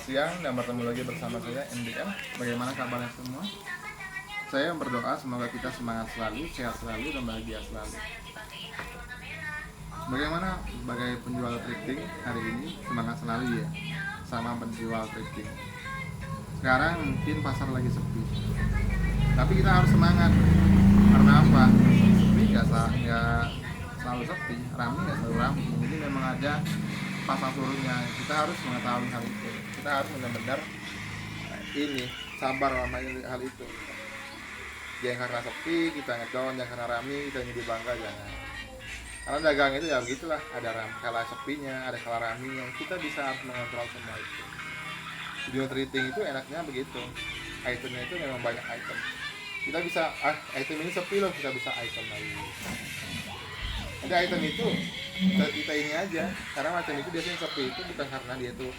siang dan bertemu lagi bersama saya NDM. Bagaimana kabarnya semua? Saya berdoa semoga kita semangat selalu, sehat selalu, dan bahagia selalu. Bagaimana sebagai penjual thrifting hari ini? Semangat selalu ya, sama penjual thrifting. Sekarang mungkin pasar lagi sepi, tapi kita harus semangat. Karena apa? Sepi nggak selalu sepi, ramai nggak selalu ramai. Jadi memang ada pasang surutnya. Kita harus mengetahui hal itu. Kita harus benar-benar ini sabar sama hal itu. Jangan karena sepi kita ngedown, jangan karena rame kita jadi bangga, jangan. Karena dagang itu ya begitulah, ada kala sepinya, ada kala raminya. Kita bisa harus mengontrol semua itu. Video trading itu enaknya begitu. Itemnya itu memang banyak item. Kita bisa item ini sepi loh, kita bisa item lagi. Ada item itu kita ini aja, karena item itu biasanya sepi itu bukan karena dia tuh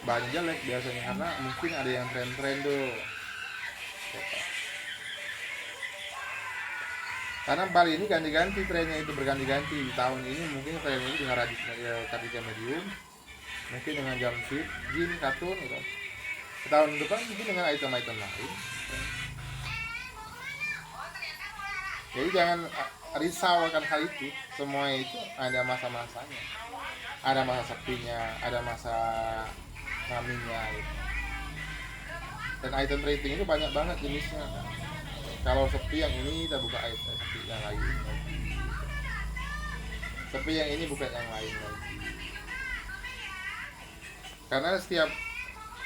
bahan jelek, biasanya karena mungkin ada yang tren-tren tuh. Karena Bali ini ganti-ganti trennya, itu berganti-ganti. Di tahun ini mungkin tren ini dengan radius ketika medium, mungkin dengan jumpsuit, jean, katun gitu. Tahun depan mungkin dengan item-item lain. Jadi jangan risau akan hal itu. Semua itu ada masa-masanya. Ada masa sepinya, ada masa raminya gitu. Dan item trading itu banyak banget jenisnya kan. Kalau sepi yang ini kita buka item sepi yang lain lagi. Sepi yang ini bukan yang lain lagi. Karena setiap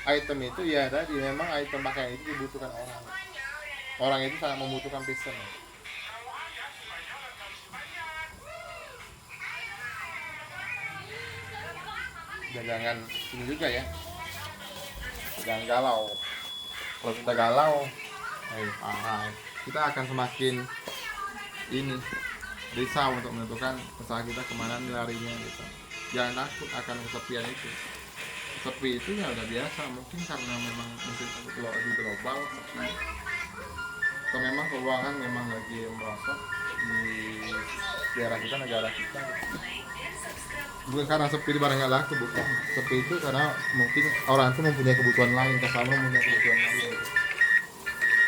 item itu ya tadi memang item pakaian itu dibutuhkan orang. Orang itu sangat membutuhkan fashion. Dan jangan ini juga ya. Jangan galau. Kalau kita galau, kita akan semakin ini risau untuk menentukan usaha kita kemana larinya gitu. Jangan takut akan kesepian itu. Sepi itu ya udah biasa, mungkin karena memang mungkin di global sepi. Atau memang keuangan memang lagi merosot di daerah kita, negara kita. Bukan karena sepi barang nggak laku, bukan. Sepi itu karena mungkin orang itu mempunyai kebutuhan lain, sama mempunyai kebutuhan lain gitu.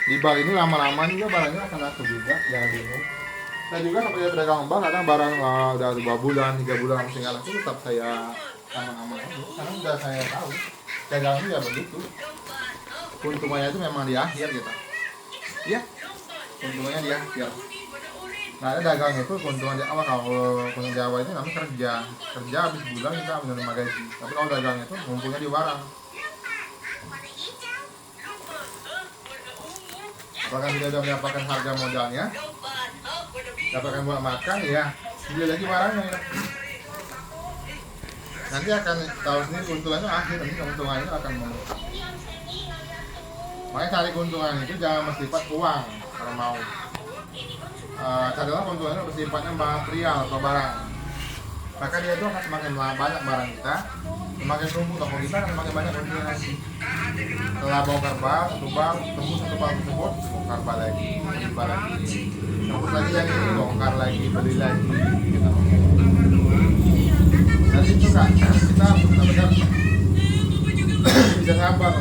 Di Bali ini lama-lama juga barangnya akan laku juga, jangan bingung. Saya juga sampai pedagang bang, kadang barang udah 2 bulan, 3 bulan masih nggak laku, tetap saya aman-aman aja. Karena udah saya tahu, dagang itu ya begitu. Keuntungannya itu memang di akhir gitu. Iya, keuntungannya di akhir. Nah, ada dagang itu keuntungan di awal. Kalau keuntungan di awal itu namanya kerja habis bulan kita menerima gaji. Tapi kalau dagang itu ngumpulnya di barang. Apakah kita sudah mendapatkan harga modalnya, dapatkan buat makan ya, beli lagi barangnya ya. Nanti akan tahu sendiri keuntungannya akhir, nanti keuntungan itu akan meningkat. Makanya cari keuntungan itu jangan bersifat uang kalau mau. Carilah keuntungannya bersifatnya material atau barang. Maka dia itu akan semakin banyak barang kita, semakin tumbuh toko kita akan semakin banyak keuntungan lagi. Setelah bongkar bal, satu bal, tembus satu bal tersebut, bongkar bal lagi, beli lagi, tembus lagi yang ini, bongkar lagi, beli lagi, gitu. Dan itu kan kita harus benar-benar bisa sabar.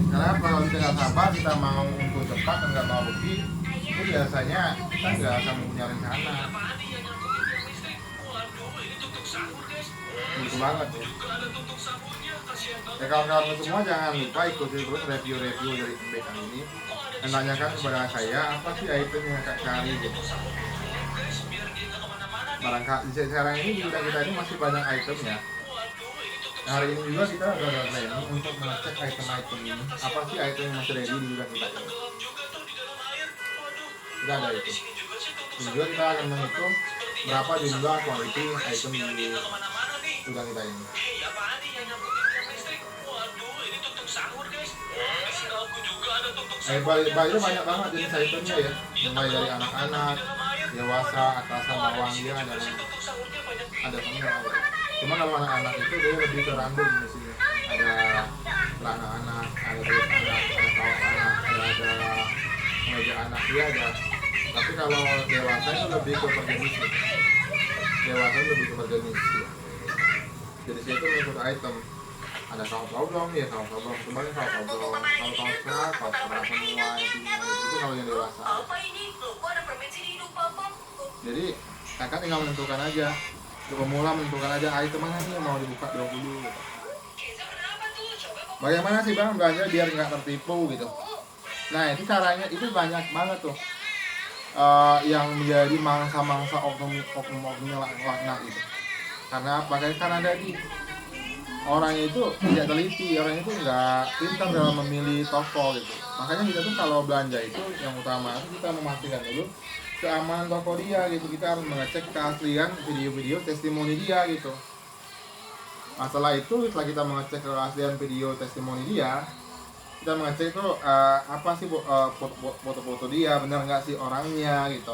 Karena kalau kita nggak sabar, kita mau untuk cepat dan nggak mau rugi, itu biasanya kita nggak akan punya rencana. Gitu banget ya. Ya kawan-kawan semua jangan lupa ikuti terus review-review dari MBK ini dan tanyakan kepada saya apa sih item yang kak cari gitu. Barangkali sekarang ini juga kita ini masih banyak itemnya. Hari ini juga kita ada training untuk mengecek item-item ini. Apa sih item yang masih ready di gudang kita ini? Kita ada itu. Dan juga kita akan menghitung berapa jumlah quality item di gudang kita ini. Bali itu banyak banget jenis itemnya ya, mulai dari anak-anak, dewasa, atasan, bawang dia ada semua. Cuma kalau anak-anak itu dia lebih ke random di sini. Ada celana anak, ada baju anak, ada kaos anak, ada meja anak dia ada. Tapi kalau dewasa itu lebih ke perjenis. Dewasa itu lebih ke perjenis. Ya. Jadi situ mengikut item ada kaos oblong ya, kaos oblong kembali kaos oblong, kalau kaos keras semua itu kalau yang dewasa. Jadi kakak tinggal menentukan aja, untuk pemula menentukan aja item mana nih yang mau dibuka 20 gitu. Bagaimana sih bang belanja biar nggak tertipu gitu? Nah itu caranya, itu banyak banget tuh yang menjadi mangsa-mangsa oknum laknat itu. Karena apa? Karena tadi orangnya itu tidak teliti, orangnya itu nggak pintar dalam memilih toko gitu. Makanya kita tuh kalau belanja itu yang utama itu kita memastikan dulu keamanan toko dia gitu. Kita harus mengecek keaslian video-video testimoni dia gitu. Masalah itu setelah kita mengecek keaslian video testimoni dia, kita mengecek tuh apa sih foto-foto dia, benar nggak sih orangnya gitu.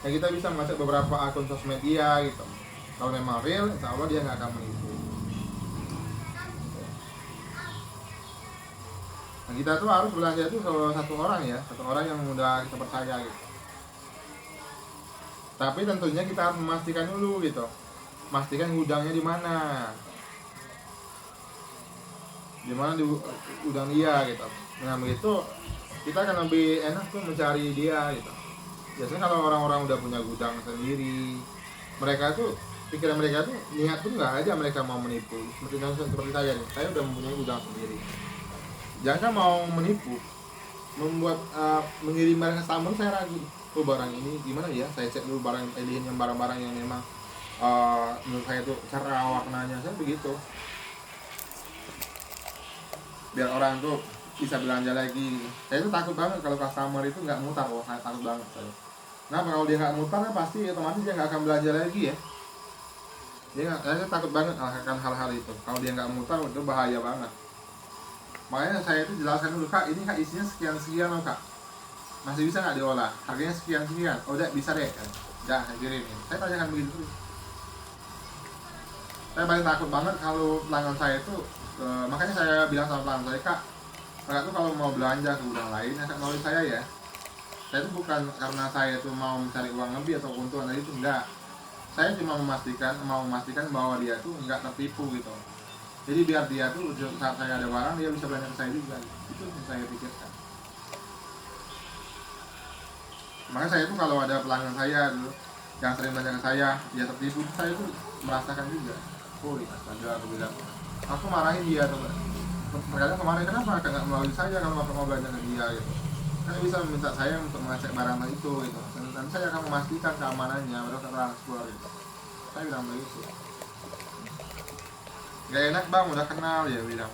Ya kita bisa mengecek beberapa akun sosmed dia gitu. Kalau memang real, insya Allah dia nggak akan menipu. Nah, kita tuh harus belanja itu satu orang ya, satu orang yang mudah kita percaya gitu. Tapi tentunya kita harus memastikan dulu gitu, pastikan gudangnya di mana di gudang dia gitu. Dengan begitu kita akan lebih enak tuh mencari dia gitu. Biasanya kalau orang-orang udah punya gudang sendiri, mereka tuh pikiran mereka tuh niat tuh nggak aja mereka mau menipu. Seperti saya nih, saya udah mempunyai gudang sendiri. Jangan mau menipu, membuat mengirim barang ke customer saya ragu. Oh barang ini gimana ya? Saya cek dulu barang pilihan yang barang-barang yang memang menurut saya tuh cara warnanya saya begitu. Biar orang tuh bisa belanja lagi. Saya tuh takut banget kalau customer itu nggak mutar, saya takut banget saya. Nah kalau dia nggak mutar kan pasti otomatis dia nggak akan belanja lagi ya. Saya takut banget akan hal-hal itu. Kalau dia nggak mutar itu bahaya banget. Makanya saya itu jelaskan dulu, kak ini kak isinya sekian loh kak, masih bisa nggak diolah, harganya sekian, oh udah bisa deh kan, udah saya kirimin. Saya tanyakan begitu. Saya paling takut banget kalau pelanggan saya itu makanya saya bilang sama pelanggan saya, kak tuh kalau mau belanja ke gudang lain ya melalui saya ya. Saya itu bukan karena saya itu mau mencari uang lebih atau keuntungan dari itu, enggak. Saya cuma mau memastikan bahwa dia tuh enggak tertipu gitu. Jadi biar dia tuh saat saya ada barang dia bisa belanja ke saya juga. Itu yang saya pikirkan. Makanya saya tuh kalau ada pelanggan saya dulu yang sering belanja ke saya, dia tertipu, saya tuh merasakan juga. Oh iya, aku bilang, aku marahin dia tuh. Terkadang kemarin kenapa nggak melalui saya kalau mau belanja ke dia gitu. Karena bisa meminta saya untuk mengecek barang itu gitu. Dan saya akan memastikan keamanannya, baru transfer gitu. Saya bilang begitu. Gak enak bang, udah kenal ya bilang.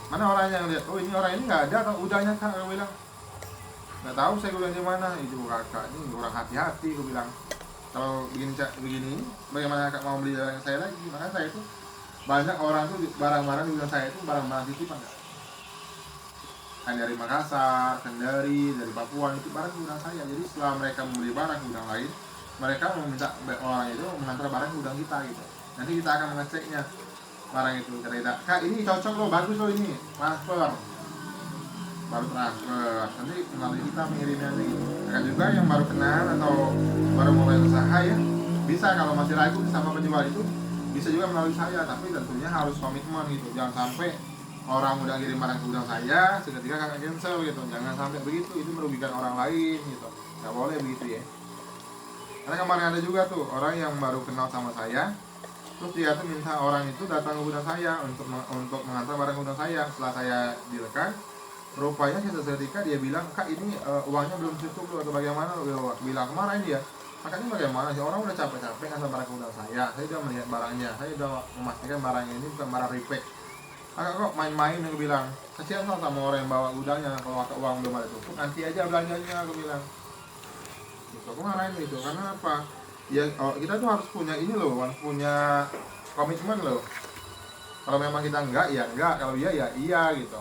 Mana orangnya yang lihat? Oh ini orang ini nggak ada atau udahnya kak? Aku bilang. Nggak tahu saya bilang di mana. Itu kakak ini kurang hati-hati. Aku bilang. Kalau begini, bagaimana kakak mau beli barang saya lagi? Makanya saya itu banyak orang tuh barang-barang di gudang saya itu barang-barang titipan kak. Kan dari Makassar, Kendari, dari Papua itu barang gudang saya. Jadi setelah mereka membeli barang gudang lain, mereka meminta orang itu mengantar barang gudang kita gitu. Nanti kita akan mengeceknya barang itu cerita, kak ini cocok loh, bagus loh ini, transfer, baru transfer. Nanti melalui kita mengirimnya lagi. Kan juga yang baru kenal atau baru mulai usaha ya, bisa kalau masih ragu sama penjual itu, bisa juga melalui saya. Tapi tentunya harus komitmen gitu, jangan sampai orang udah kirim barang ke gudang saya, seketika kakak cancel gitu. Jangan sampai begitu, itu merugikan orang lain gitu. Nggak boleh begitu ya. Karena kemarin ada juga tuh orang yang baru kenal sama saya, terus dia tuh minta orang itu datang ke gudang saya untuk mengantar barang gudang saya. Setelah saya direkam, rupanya seketika dia bilang, kak ini uangnya belum cukup loh atau bagaimana loh. Bilang kemarin dia, makanya bagaimana sih orang udah capek-capek ngantar barang gudang saya udah melihat barangnya, saya udah memastikan barangnya ini bukan barang repack. Kakak kok main-main, aku bilang, kasihan sama orang yang bawa gudangnya, kalau kakak uang belum ada cukup, nanti aja belanjanya, aku bilang. Gitu, aku marahin gitu, karena apa? Ya kita tuh harus punya ini loh, harus punya komitmen loh. Kalau memang kita enggak ya enggak, kalau iya ya iya gitu.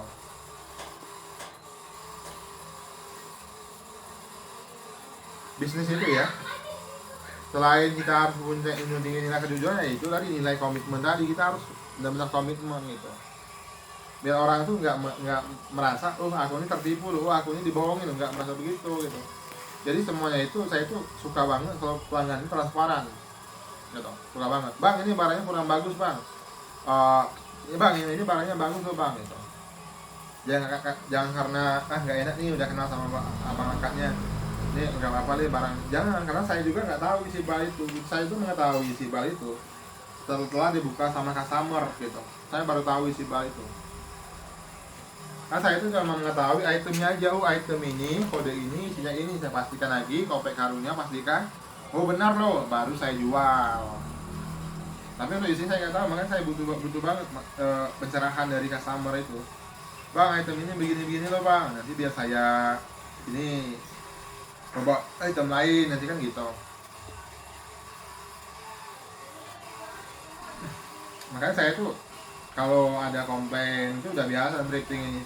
Bisnis itu ya, selain kita harus punya nilai kejujuran, ya itu tadi nilai komitmen tadi, kita harus benar-benar komitmen gitu. Biar orang tuh nggak merasa, oh aku ini tertipu loh, oh aku ini dibohongin loh, nggak merasa begitu gitu. Jadi semuanya itu saya tuh suka banget kalau pelanggan itu transparan gitu, suka banget. Bang ini barangnya kurang bagus bang, Ya bang, ini barangnya bagus loh bang gitu. Jangan karena nggak enak nih udah kenal sama abang angkatnya, ini nggak apa-apa deh barang, jangan, karena saya juga nggak tahu isi bal itu. Saya itu mengetahui isi bal itu setelah dibuka sama customer gitu. Saya baru tahu isi bal itu. Nah saya itu cuma mengetahui itemnya aja, oh item ini, kode ini, isinya ini, saya pastikan lagi, kopek karunnya pastikan, oh benar loh, baru saya jual. Tapi untuk isinya saya nggak tahu, makanya saya butuh banget pencerahan dari customer itu. Bang, item ini begini-begini loh bang, nanti biar saya ini coba item lain, nanti kan gitu. Makanya saya tuh kalau ada komplain itu udah biasa drifting ini.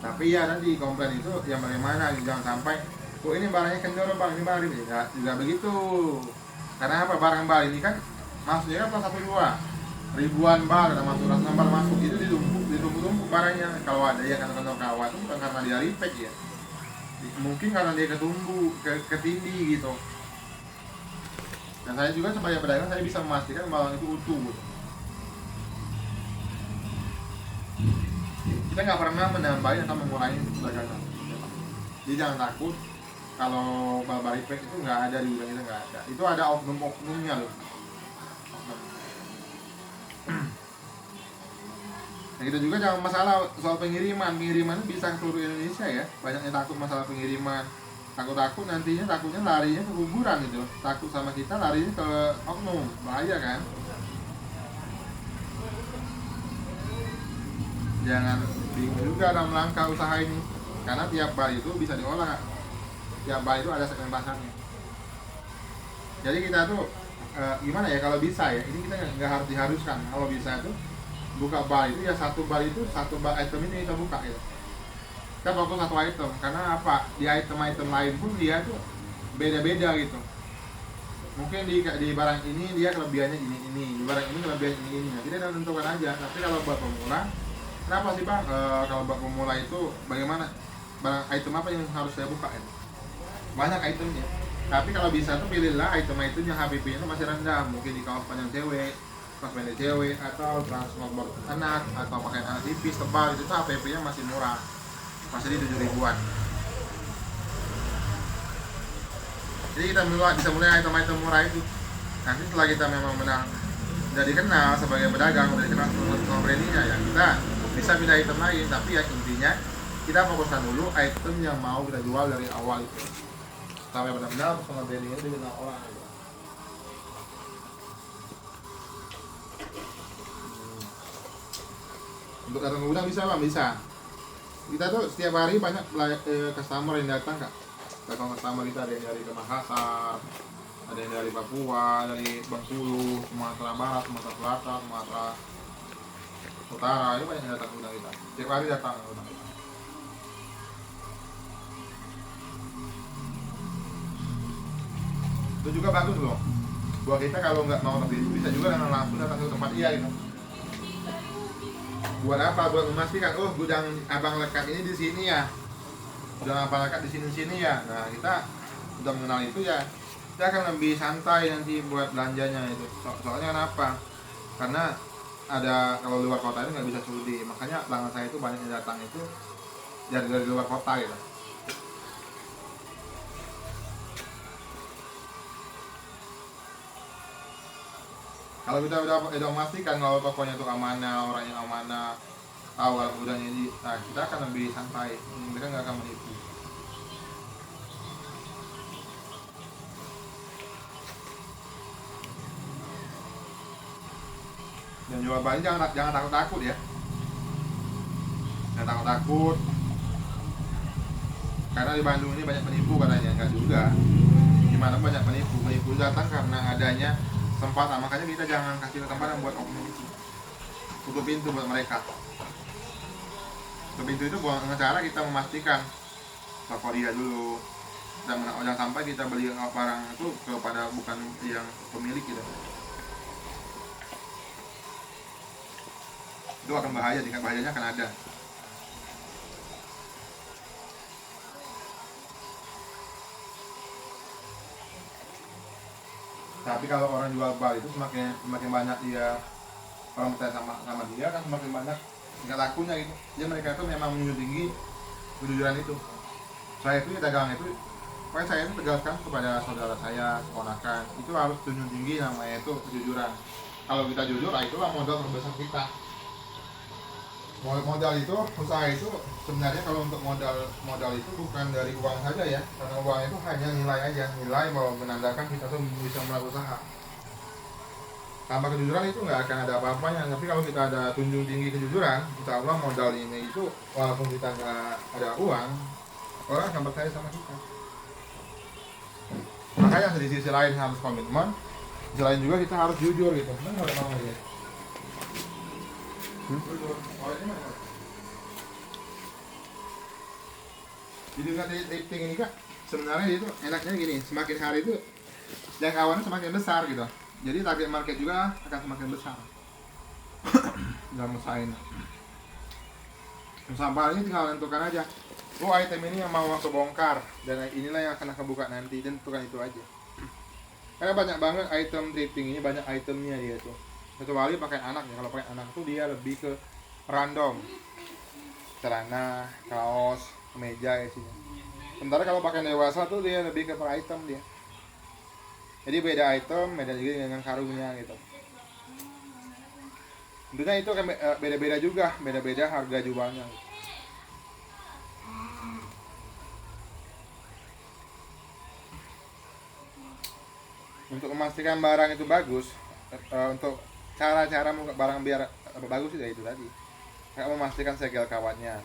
Tapi ya nanti komplain itu yang bagaimana, jangan sampai oh ini barangnya kendor bang, ini barang ini tidak begitu. Karena apa, barang bal ini kan maksudnya kan pas 1 2 ribuan bar, ada masuk ratusan bar masuk, itu ditumpuk barangnya. Kalau ada yang kantong kawat itu bukan karena dia repack ya, mungkin karena dia ketindih gitu. Dan saya juga sebagai pedagang saya bisa memastikan barang itu utuh gitu. Kita nggak pernah menambahin atau mengurangi dagangan. Jadi jangan takut kalau bal repack itu nggak ada di gudang kita, nggak ada. Itu ada oknum-oknumnya loh. Nah kita juga jangan masalah soal pengiriman itu bisa ke seluruh Indonesia ya. Banyaknya takut masalah pengiriman, takut nantinya takutnya larinya ke kuburan gitu, takut sama kita larinya ke oknum, bahaya kan. Jangan bingung juga dalam langkah usaha ini, karena tiap bal itu bisa diolah, tiap bal itu ada segmen pasarnya. Jadi kita tuh gimana ya, kalau bisa ya, ini kita nggak harus diharuskan, kalau bisa tuh buka bal itu ya satu bal item ini kita buka gitu. Kita fokus satu item, karena apa, di item-item lain pun dia tuh beda-beda gitu. Mungkin di barang ini dia kelebihannya ini, di barang ini kelebihan ini. Nah kita udah tentukan aja. Tapi kalau buat pemula, kenapa sih bang? Kalau buat pemula itu bagaimana? Barang item apa yang harus saya buka ya? Banyak itemnya. Tapi kalau bisa tuh pilihlah item-item yang HPP-nya masih rendah. Mungkin di kaos panjang cewek, kaos pendek cewek, atau transmogboard anak, atau pakaian anak tipis tebal, itu tuh HPP-nya masih murah, masih di 7 ribuan. Jadi kita bisa mulai item-item murah itu. Nanti setelah kita memang benar udah dikenal sebagai pedagang, udah dikenal sama brandingnya ya, kita bisa pindah item lain. Tapi ya intinya kita fokuskan dulu item yang mau kita jual dari awal itu, sampai benar-benar personal brandingnya itu dikenal orang gitu. Untuk datang ke gudang bisa bang, bisa. Kita tuh setiap hari banyak customer yang datang kak. Datang customer kita ada yang dari Makassar, ada yang dari Papua, dari Bengkulu, Sumatera Barat, Sumatera Selatan, Sumatera Utara. Ini banyak yang datang ke gudang kita. Setiap hari datang ke gudang kita. Itu juga bagus loh. Buat kita kalau nggak mau lebih bisa juga langsung datang ke tempat dia gitu. Buat apa? Buat memastikan, oh gudang abang lekat ini di sini ya, gudang abang lekat di sini ya. Nah kita udah mengenal itu ya, kita akan lebih santai nanti buat belanjanya itu. Soalnya kenapa? Karena ada, kalau luar kota itu nggak bisa sudi, makanya pelanggan saya itu banyak yang datang itu dari luar kota gitu. Kalau kita udah memastikan kalau tokonya itu amanah, orangnya amanah, tahu kalau gudangnya ini, nah kita akan lebih santai, mereka nggak akan menipu. Dan jual balik jangan takut-takut ya, jangan takut-takut, karena di Bandung ini banyak penipu katanya. Nggak juga, gimana banyak penipu datang karena adanya kesempatan. Makanya kita jangan kasih kesempatan buat oknum itu, tutup pintu buat mereka. Tutup pintu itu dengan cara kita memastikan toko dia dulu, dan jangan sampai kita beli barang itu kepada bukan yang pemilik gitu. Itu akan bahaya, tingkat bahayanya akan ada. Tapi kalau orang jual bal itu semakin banyak dia orang percaya sama dia kan semakin banyak nggak lakunya gitu. Jadi mereka itu memang menjunjung tinggi kejujuran itu. Saya itu dagang itu, pokoknya saya itu tegaskan kepada saudara saya, keponakan, itu harus junjung tinggi namanya itu kejujuran. Kalau kita jujur, itulah modal terbesar kita. Modal itu, usaha itu sebenarnya kalau untuk modal itu bukan dari uang saja ya, karena uang itu hanya nilai aja, nilai bahwa menandakan kita tuh bisa melakukan usaha. Tanpa kejujuran itu nggak akan ada apa-apanya. Tapi kalau kita ada tunjung tinggi kejujuran, insya Allah modal ini itu walaupun kita nggak ada uang, orang akan percaya sama kita. Makanya di sisi lain harus komitmen, di sisi lain juga kita harus jujur gitu. Benar nggak mau ya? Jujur. Oh, ini mana? Jadi dengan lifting ini kak, sebenarnya itu enaknya gini, semakin hari itu jangkauannya semakin besar gitu. Jadi target market juga akan semakin besar dalam usaha ini. Sampah ini tinggal tentukan aja. Oh item ini yang mau aku bongkar dan inilah yang akan aku buka nanti, dan tentukan itu aja. Karena banyak banget item thrifting ini, banyak itemnya dia tuh. Kecuali pakai anak ya, kalau pakai anak tuh dia lebih ke random, celana, kaos, kemeja isinya. Sementara kalau pakai dewasa tuh dia lebih ke per item dia. Jadi beda item, beda juga dengan karungnya gitu. Tentunya itu kan beda-beda juga, beda-beda harga jualnya. Untuk memastikan barang itu bagus, untuk cara-cara membuka barang biar bagus itu tadi. Kayak memastikan segel kawatnya.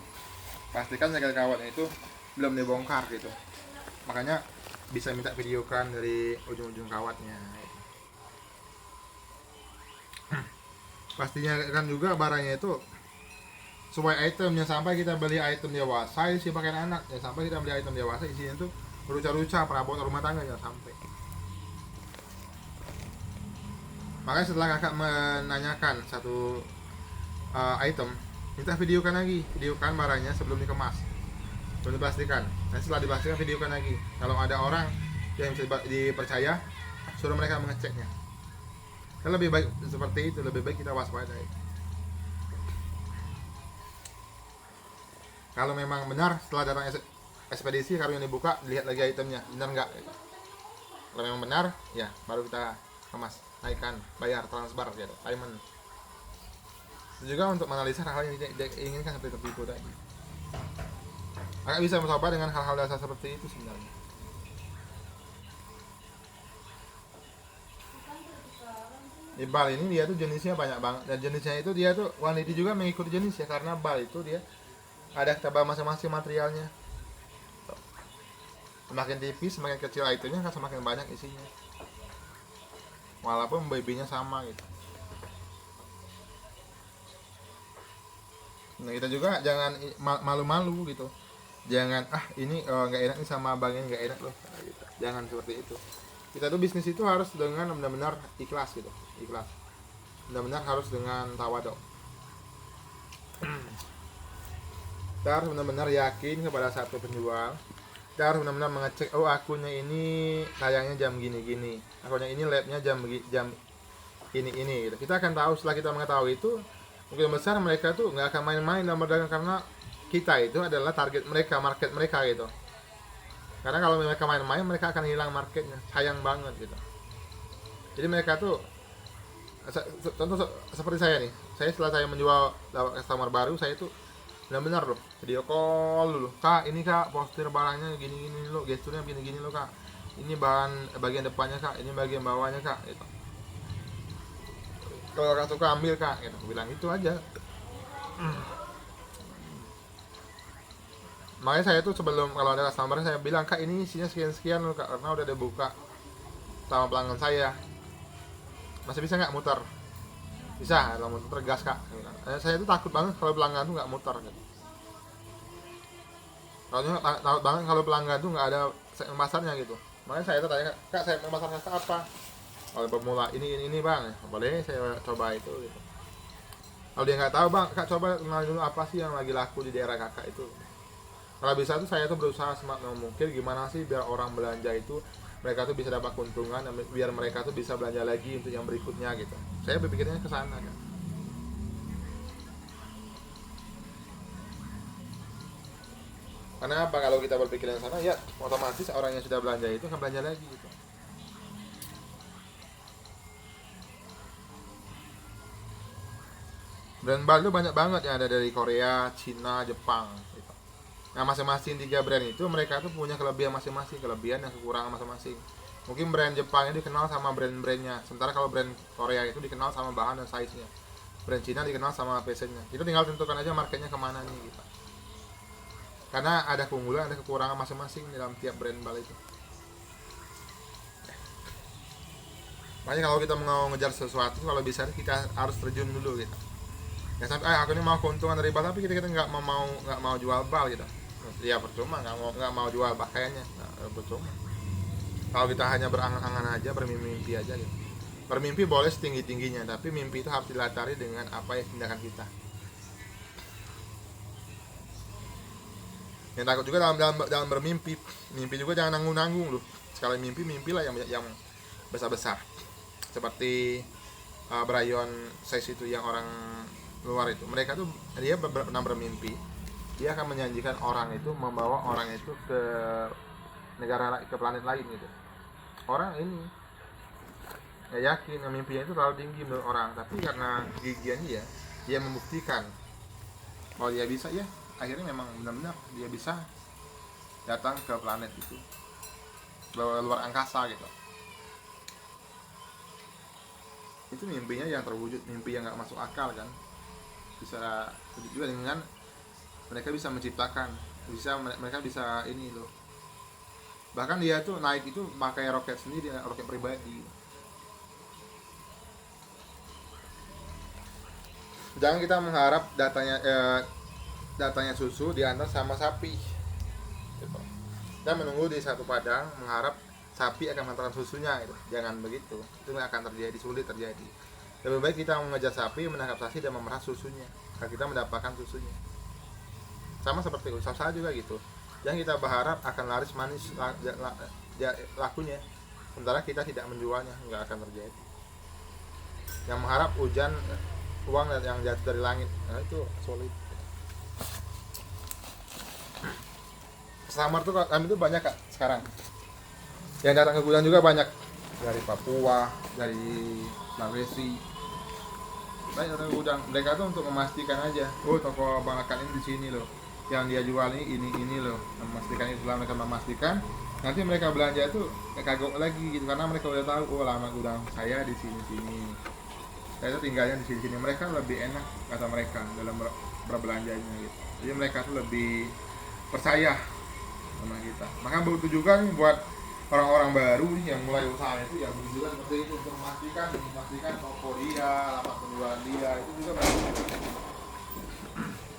Pastikan segel kawatnya itu belum dibongkar gitu. Makanya bisa minta videokan dari ujung-ujung kawatnya. Pastinya kan juga barangnya itu sesuai itemnya. Sampai kita beli item dewasa isi pakaian anak ya, sampai kita beli item dewasa isinya tuh ruca-ruca perabotan rumah tangga ya sampai. Makanya setelah kakak menanyakan satu item, minta videokan barangnya sebelum dikemas, belum dipastikan. Nah setelah dipastikan videokan lagi. Kalau ada orang yang bisa dipercaya, suruh mereka mengeceknya. Kan lebih baik seperti itu, lebih baik kita waspadai. Kalau memang benar setelah datang ekspedisi karungnya dibuka, lihat lagi itemnya, benar enggak? Kalau memang benar, ya baru kita kemas, naikkan, bayar, transfer gitu, payment. Itu juga untuk menganalisa hal-hal yang tidak inginkan seperti tertipu tadi. Agak bisa mencoba dengan hal-hal dasar seperti itu sebenarnya. Di bal ini dia tuh jenisnya banyak banget, dan jenisnya itu dia tuh wanita juga mengikuti jenis ya, karena bal itu dia ada tebal masing-masing materialnya. Semakin tipis, semakin kecil itemnya kan semakin banyak isinya. Walaupun babynya sama gitu. Nah kita juga jangan malu-malu gitu. Jangan ini nggak enak nih sama abangnya, nggak enak loh gitu. Jangan seperti itu. Kita tuh bisnis itu harus dengan benar-benar ikhlas gitu, ikhlas. Benar-benar harus dengan tawadhu. Kita harus benar-benar yakin kepada satu penjual. Kita harus benar-benar mengecek, oh akunnya ini tayangnya jam gini-gini, akunnya ini labnya jam ini gitu. Kita akan tahu setelah kita mengetahui itu, mungkin besar mereka tuh nggak akan main-main dalam berdagang, karena kita itu adalah target mereka, market mereka gitu. Karena kalau mereka main-main, mereka akan hilang marketnya, sayang banget gitu. Jadi mereka tuh, contoh seperti saya nih, saya setelah saya menjual customer baru, saya tuh benar-benar loh, video call dulu, kak ini kak poster barangnya gini-gini lo, gesturnya gini-gini lo kak, ini bahan bagian depannya kak, ini bagian bawahnya kak gitu. Kalau kakak suka ambil kak gitu, aku bilang itu aja. Makanya saya tuh sebelum kalau ada customer saya bilang, kak ini isinya sekian-sekian loh kak, karena udah dibuka sama pelanggan saya, masih bisa nggak muter? Bisa, kalau muter gas kak. Saya tuh takut banget kalau pelanggan tuh nggak muter gitu. Soalnya takut banget kalau pelanggan tuh nggak ada segmen pasarnya gitu. Makanya saya tuh tanya, kak segmen pasarnya apa? Kalau pemula ini bang, boleh saya coba itu gitu. Kalau dia nggak tahu bang, kak coba kenal dulu apa sih yang lagi laku di daerah kakak itu. Kalau bisa tuh saya tuh berusaha semaksimal mungkin gimana sih biar orang belanja itu mereka tuh bisa dapat keuntungan, biar mereka tuh bisa belanja lagi untuk yang berikutnya gitu. Saya berpikirnya ke sana kan. Karena apa, kalau kita berpikir yang sana ya otomatis orang yang sudah belanja itu akan belanja lagi gitu. Brand baru banyak banget yang ada dari Korea, Cina, Jepang gitu. Nah masing-masing 3 brand itu mereka tuh punya kelebihan masing-masing, kelebihan dan kekurangan masing-masing. Mungkin brand Jepang ini dikenal sama brand-brandnya, sementara kalau brand Korea itu dikenal sama bahan dan size-nya, brand Cina dikenal sama fashion-nya. Itu tinggal tentukan aja marketnya kemana nih gitu. Karena ada keunggulan, ada kekurangan masing-masing dalam tiap brand bal itu. Makanya kalau kita mau ngejar sesuatu, kalau bisa kita harus terjun dulu gitu. Ya sampai aku ini mau keuntungan dari bal tapi kita nggak mau jual bal gitu. Ya percuma, nggak mau jual pakaiannya, percuma. Kalau kita hanya berangan-angan aja, bermimpi aja gitu. Bermimpi boleh setinggi-tingginya, tapi mimpi itu harus dilatari dengan apa yang tindakan kita. Yang takut juga dalam bermimpi, mimpi juga jangan nanggung-nanggung loh. Sekali mimpilah yang besar-besar. Seperti Brian Says itu, yang orang luar itu, mereka tuh dia pernah bermimpi dia akan menjanjikan orang itu, membawa orang itu ke negara, ke planet lain gitu. Orang ini nggak yakin, mimpinya itu terlalu tinggi menurut orang, tapi karena gigian dia membuktikan bahwa dia bisa, ya akhirnya memang benar-benar dia bisa datang ke planet itu, luar angkasa gitu. Itu mimpinya yang terwujud, mimpi yang nggak masuk akal kan. Bisa juga dengan mereka bisa menciptakan, mereka bisa ini loh, bahkan dia tuh naik itu pakai roket sendiri, roket pribadi. Jangan kita mengharap datanya susu diantar sama sapi gitu. Dan menunggu di satu padang mengharap sapi akan mengantarkan susunya gitu. Jangan begitu, itu akan terjadi, sulit terjadi. Lebih baik kita mengejar sapi, menangkap sapi dan memerah susunya agar kita mendapatkan susunya. Sama seperti usaha juga gitu. Yang kita berharap akan laris manis lakunya, sementara kita tidak menjualnya, nggak akan terjadi. Yang mengharap hujan uang yang jatuh dari langit, nah itu sulit. Customer tuh kami tuh banyak kak sekarang. Yang datang ke gudang juga banyak, dari Papua, dari Sulawesi. Banyak datang ke gudang. Mereka tuh untuk memastikan aja, oh toko Bang Akan ini di sini loh, yang dia jual ini loh. Memastikan itu, setelah mereka memastikan, nanti mereka belanja tuh kagok lagi gitu, karena mereka udah tahu, oh lama gudang saya di sini. Saya tuh tinggalnya di sini. Mereka lebih enak kata mereka dalam berbelanjanya gitu. Jadi mereka tuh lebih percaya sama kita. Maka begitu juga nih buat orang-orang baru nih yang mulai usaha itu, ya begitu juga seperti itu, untuk memastikan toko dia, alamat penjualan dia, itu juga bagus.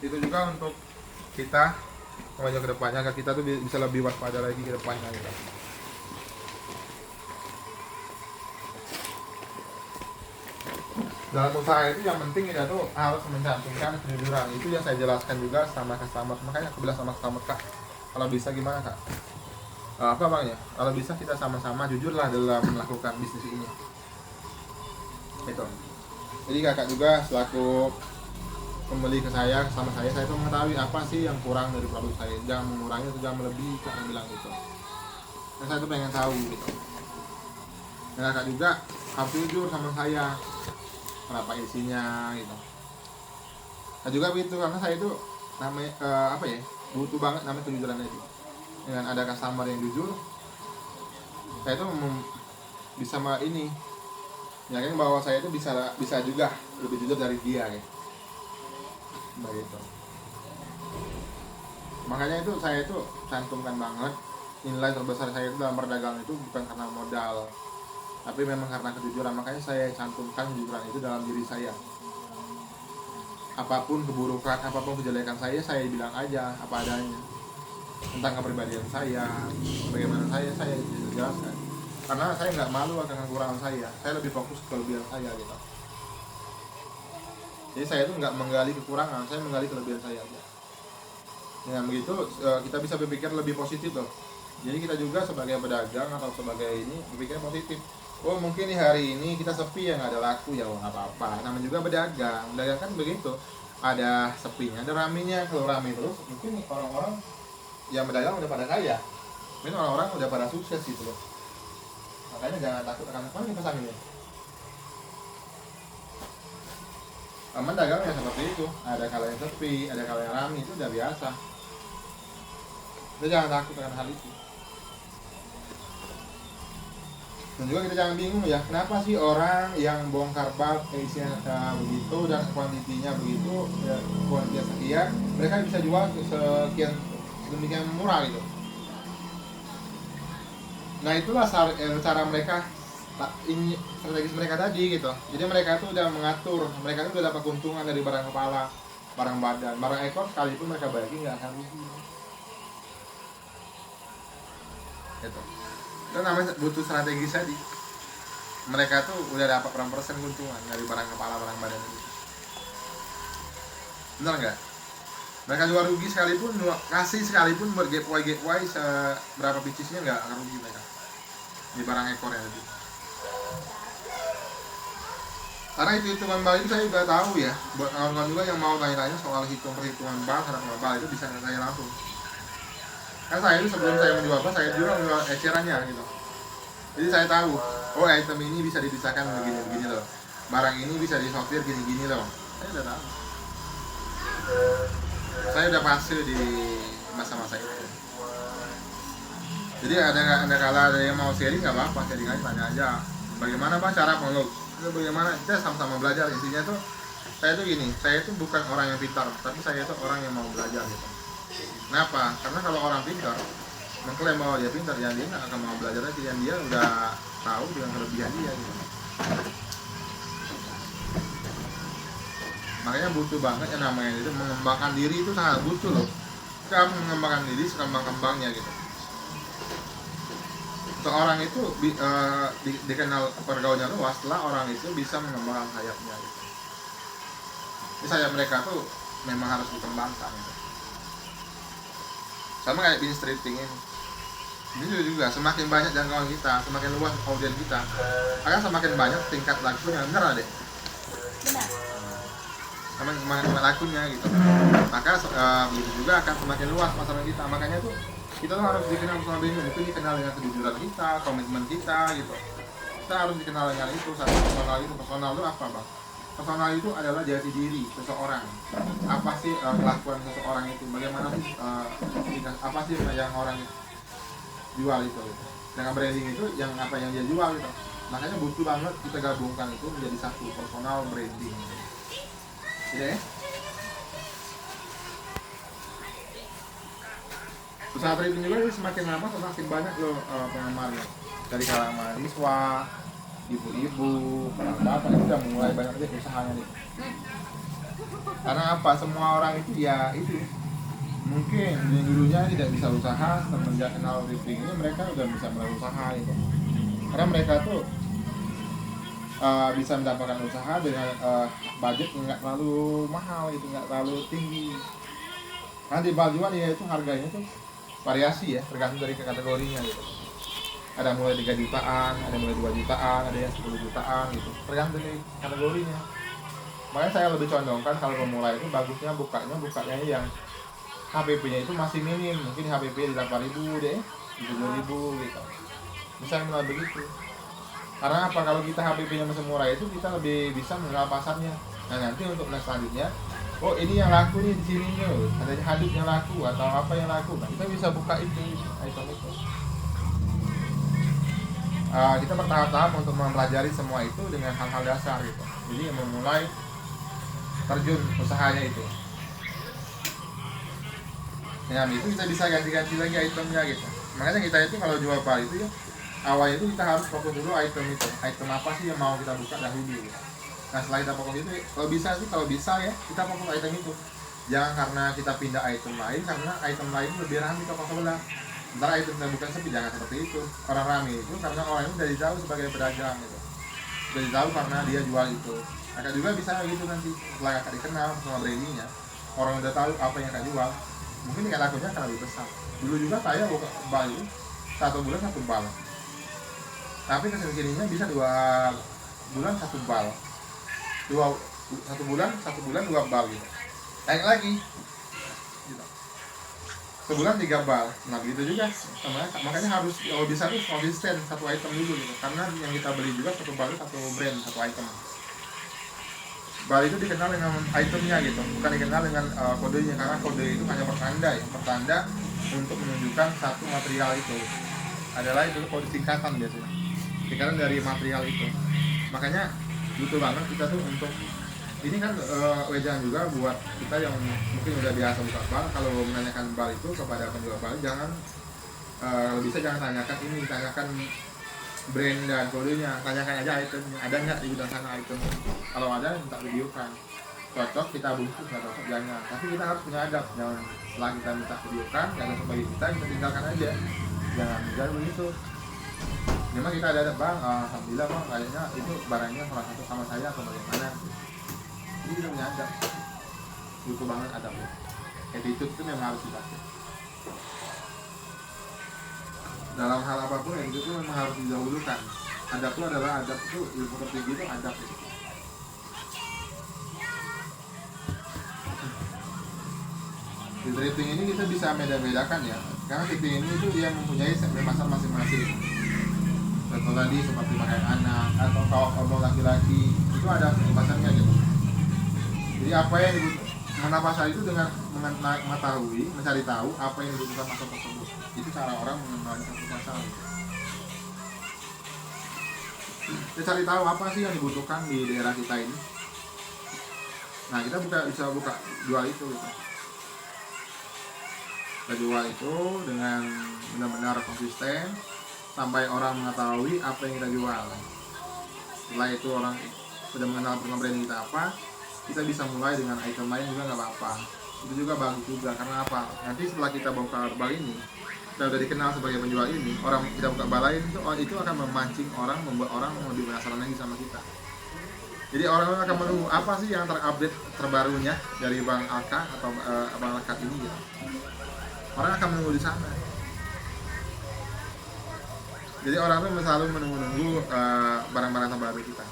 Itu juga untuk kita maju ke depannya, agar kita tuh bisa lebih waspada lagi ke depannya gitu. Dalam usaha itu yang penting kita tuh harus mencantumkan kejujuran. Itu yang saya jelaskan juga sama customer. Makanya aku bilang sama customer, kak, kalau bisa gimana kak? Apa bang ya? Kalau bisa kita sama-sama jujurlah dalam melakukan bisnis ini. Itu. Jadi kakak juga selaku pembeli ke saya, sama saya tuh mengetahui apa sih yang kurang dari produk saya. Jangan mengurangi atau jangan melebihi, kak bilang gitu. Dan saya tuh pengen tahu gitu. Dan kakak juga harus jujur sama saya, berapa isinya gitu. Nah juga begitu, karena saya itu namanya butuh banget namanya kejujuran itu. Dengan ada customer yang jujur, saya itu bisa ini yakin bahwa saya itu bisa juga lebih jujur dari dia gitu. Begitu. Makanya itu saya itu cantumkan banget, nilai terbesar saya itu dalam perdagangan itu bukan karena modal, tapi memang karena kejujuran. Makanya saya cantumkan kejujuran itu dalam diri saya. Apapun keburukan, apapun kejelekan saya bilang aja apa adanya. Tentang kepribadian saya, bagaimana saya jelaskan. Karena saya nggak malu akan kekurangan saya lebih fokus ke kelebihan saya gitu. Jadi saya itu nggak menggali kekurangan, saya menggali kelebihan saya aja. Dengan begitu kita bisa berpikir lebih positif loh. Jadi kita juga sebagai pedagang atau sebagai ini berpikir positif. Oh mungkin nih hari ini kita sepi ya, nggak ada laku ya, nggak apa-apa. Namanya juga pedagang kan begitu. Ada sepinya, ada ramenya. Kalau rame terus, mungkin orang-orang yang pedagang udah pada kaya. Mungkin orang-orang udah pada sukses gitu loh. Makanya jangan takut akan apa kita sambil. Aman dagang ya seperti itu. Ada kala yang sepi, ada kala yang ramai, itu udah biasa. Kita jangan takut akan hal itu. Dan juga kita jangan bingung ya, kenapa sih orang yang bongkar bak isinya begitu dan kuantitinya begitu, ya, kuantitas sekian, mereka bisa jual sekian sedemikian murah gitu. Nah itulah cara mereka, ini strategis mereka tadi gitu. Jadi mereka itu udah mengatur, mereka itu udah dapat keuntungan dari barang kepala, barang badan, barang ekor sekalipun mereka bagi nggak akan rugi. Gitu. Itu namanya butuh strategis tadi. Mereka tuh udah dapat berapa persen keuntungan dari barang kepala, barang badan itu. Benar nggak? Mereka jual rugi sekalipun, kasih sekalipun buat giveaway seberapa picisnya nggak akan rugi mereka di barang ekornya tadi. Karena hitungan bal itu saya juga tahu ya. Buat kawan-kawan juga yang mau tanya-tanya soal perhitungan bal, harga bal itu bisa saya langsung. Kan saya itu sebelum saya menjual bal, saya juga menjual ecerannya gitu. Jadi saya tahu, oh item ini bisa dipisahkan begini-begini loh. Barang ini bisa disortir gini-gini loh. Saya udah tahu. Saya udah fase di masa-masa itu. Jadi ada kala ada yang mau sharing nggak apa-apa, sharing aja, tanya aja. Bagaimana Pak cara pengelola? Bagaimana? Kita sama-sama belajar. Intinya tuh saya tuh gini, saya tuh bukan orang yang pintar, tapi saya tuh orang yang mau belajar gitu. Kenapa? Karena kalau orang pintar mengklaim bahwa dia pintar, ya dia nggak akan mau belajar lagi, yang dia udah tahu dengan kelebihan dia gitu. Makanya butuh banget yang namanya itu mengembangkan diri, itu sangat butuh loh. Kita mengembangkan diri sekembang-kembangnya gitu. Seorang itu dikenal pergaulannya luas setelah orang itu bisa mengembangkan sayapnya gitu. Jadi sayap mereka tuh memang harus dikembangkan gitu. Sama kayak bin stripping ini juga semakin banyak jangkauan kita, semakin luas audien kita, akan semakin banyak tingkat lakunya. Bener deh? Benar. Semakin lakunya gitu. Maka begitu juga akan semakin luas masalah kita. Makanya tuh kita tuh harus dikenal sama diri, itu dikenal dengan kejujuran kita, komitmen kita gitu. Kita harus dikenal dengan itu. Satu personal itu, personal itu apa Bang? Personal itu adalah jati diri seseorang. Apa sih kelakuan seseorang itu? Bagaimana sih apa sih yang orang jual itu? Gitu. Dengan branding itu yang apa yang dia jual gitu. Makanya butuh banget kita gabungkan itu menjadi satu personal branding. Gitu ya? Usaha trading juga ini semakin lama semakin banyak loh penggemarnya. Dari kalangan mahasiswa, ibu-ibu, bapak itu udah mulai banyak deh usahanya nih. Karena apa? Semua orang itu ya itu mungkin dulunya tidak bisa usaha, semenjak kenal trading ini mereka udah bisa mulai usaha itu. Karena mereka tuh bisa mendapatkan usaha dengan budget yang nggak terlalu mahal, itu nggak terlalu tinggi. Karena di bal juga dia itu harganya tuh variasi ya, tergantung dari kategorinya gitu. Ada mulai 3 jutaan, ada mulai 2 jutaan, ada yang 10 jutaan gitu, tergantung dari kategorinya. Makanya saya lebih condongkan kalau pemula itu bagusnya bukanya yang HPP-nya itu masih minim, mungkin HPP di 8.000 deh, di 7.000 gitu. Bisa mulai begitu. Karena apa? Kalau kita HPP-nya masih murah itu kita lebih bisa mengenal pasarnya. Nah nanti untuk next selanjutnya, oh ini yang laku nih di sini nih, ada hadut yang laku atau apa yang laku, nah kita bisa buka itu item itu. Kita bertahap-tahap untuk mempelajari semua itu dengan hal-hal dasar gitu. Jadi memulai terjun usahanya itu. Dengan itu kita bisa ganti-ganti lagi itemnya gitu. Makanya kita itu kalau jual bal itu ya, awalnya itu kita harus fokus dulu item itu. Item apa sih yang mau kita buka dahulu gitu. Nah setelah kita fokus itu, kalau bisa ya kita fokus item itu. Jangan karena kita pindah item lain, karena item lain lebih ramai toko sebelah. Ntar item kita bukan sepi, jangan seperti itu. Orang ramai itu karena orang itu udah tahu sebagai pedagang gitu. Udah tahu karena dia jual itu. Kakak juga bisa gitu nanti, setelah kakak dikenal sama brandingnya, orang udah tahu apa yang kakak jual, mungkin tingkat lakunya akan lebih besar. Dulu juga saya buka bal itu 1 bulan 1 bal, tapi kesini-sininya bisa 2 bulan 1 bal, 1 bulan 2 bal gitu, naik lagi gitu. Sebulan 3 bal. Nah begitu juga sama, makanya harus kalau bisa tuh konsisten satu item dulu gitu, karena yang kita beli juga satu bal itu satu brand, satu item. Bal itu dikenal dengan itemnya gitu, bukan dikenal dengan kodenya, karena kode itu hanya pertanda ya, pertanda untuk menunjukkan satu material itu adalah itu kode singkatan biasanya, singkatan dari material itu. Makanya butuh banget kita tuh untuk ini kan wejangan juga buat kita yang mungkin udah biasa buka bal. Kalau menanyakan bal itu kepada penjual bal, jangan bisa jangan tanyakan ini, tanyakan brand dan kodenya, tanyakan aja itemnya, ada nggak di gudang sana item. Kalau ada minta videokan, cocok kita bungkus, nggak cocok jangan. Tapi kita harus punya adab, jangan setelah kita minta videokan nggak cocok bagi kita tinggalkan aja, jangan begitu. Memang kita ada adab, bang, alhamdulillah bang, kayaknya itu barangnya salah satu sama saya atau bagaimana. Jadi kita punya adab, butuh banget adabnya. Attitude itu memang harus dipakai dalam hal apapun, itu memang harus didahulukan. Adab itu adalah adab itu, ilmu tertinggi itu adab itu. Di trading ini kita bisa beda-bedakan ya, karena trading ini itu dia mempunyai segmen pasar masing-masing. Contoh tadi seperti pakai anak atau kaos obrol laki-laki, itu ada pasarnya gitu. Jadi apa yang dibutuhkan mana pasar itu dengan mengetahui, mencari tahu apa yang dibutuhkan pasar tersebut. Itu cara orang mengenali satu pasar. Kita cari tahu apa sih yang dibutuhkan di daerah kita ini. Nah kita bisa buka jual itu gitu. Kita jual itu dengan benar-benar konsisten sampai orang mengetahui apa yang kita jual. Setelah itu orang sudah mengenal brand kita apa, kita bisa mulai dengan item lain juga nggak apa-apa. Itu juga bagus juga, karena apa? Nanti setelah kita buka bal ini, kita udah dikenal sebagai penjual ini, orang kita buka bal lain itu akan memancing orang, membuat orang lebih penasaran lagi sama kita. Jadi orang akan menunggu apa sih yang terupdate terbarunya dari Bang Alka atau Bang Alka ini gitu. Orang akan menunggu di sana. Jadi orang tuh selalu menunggu barang-barang terbaru kita.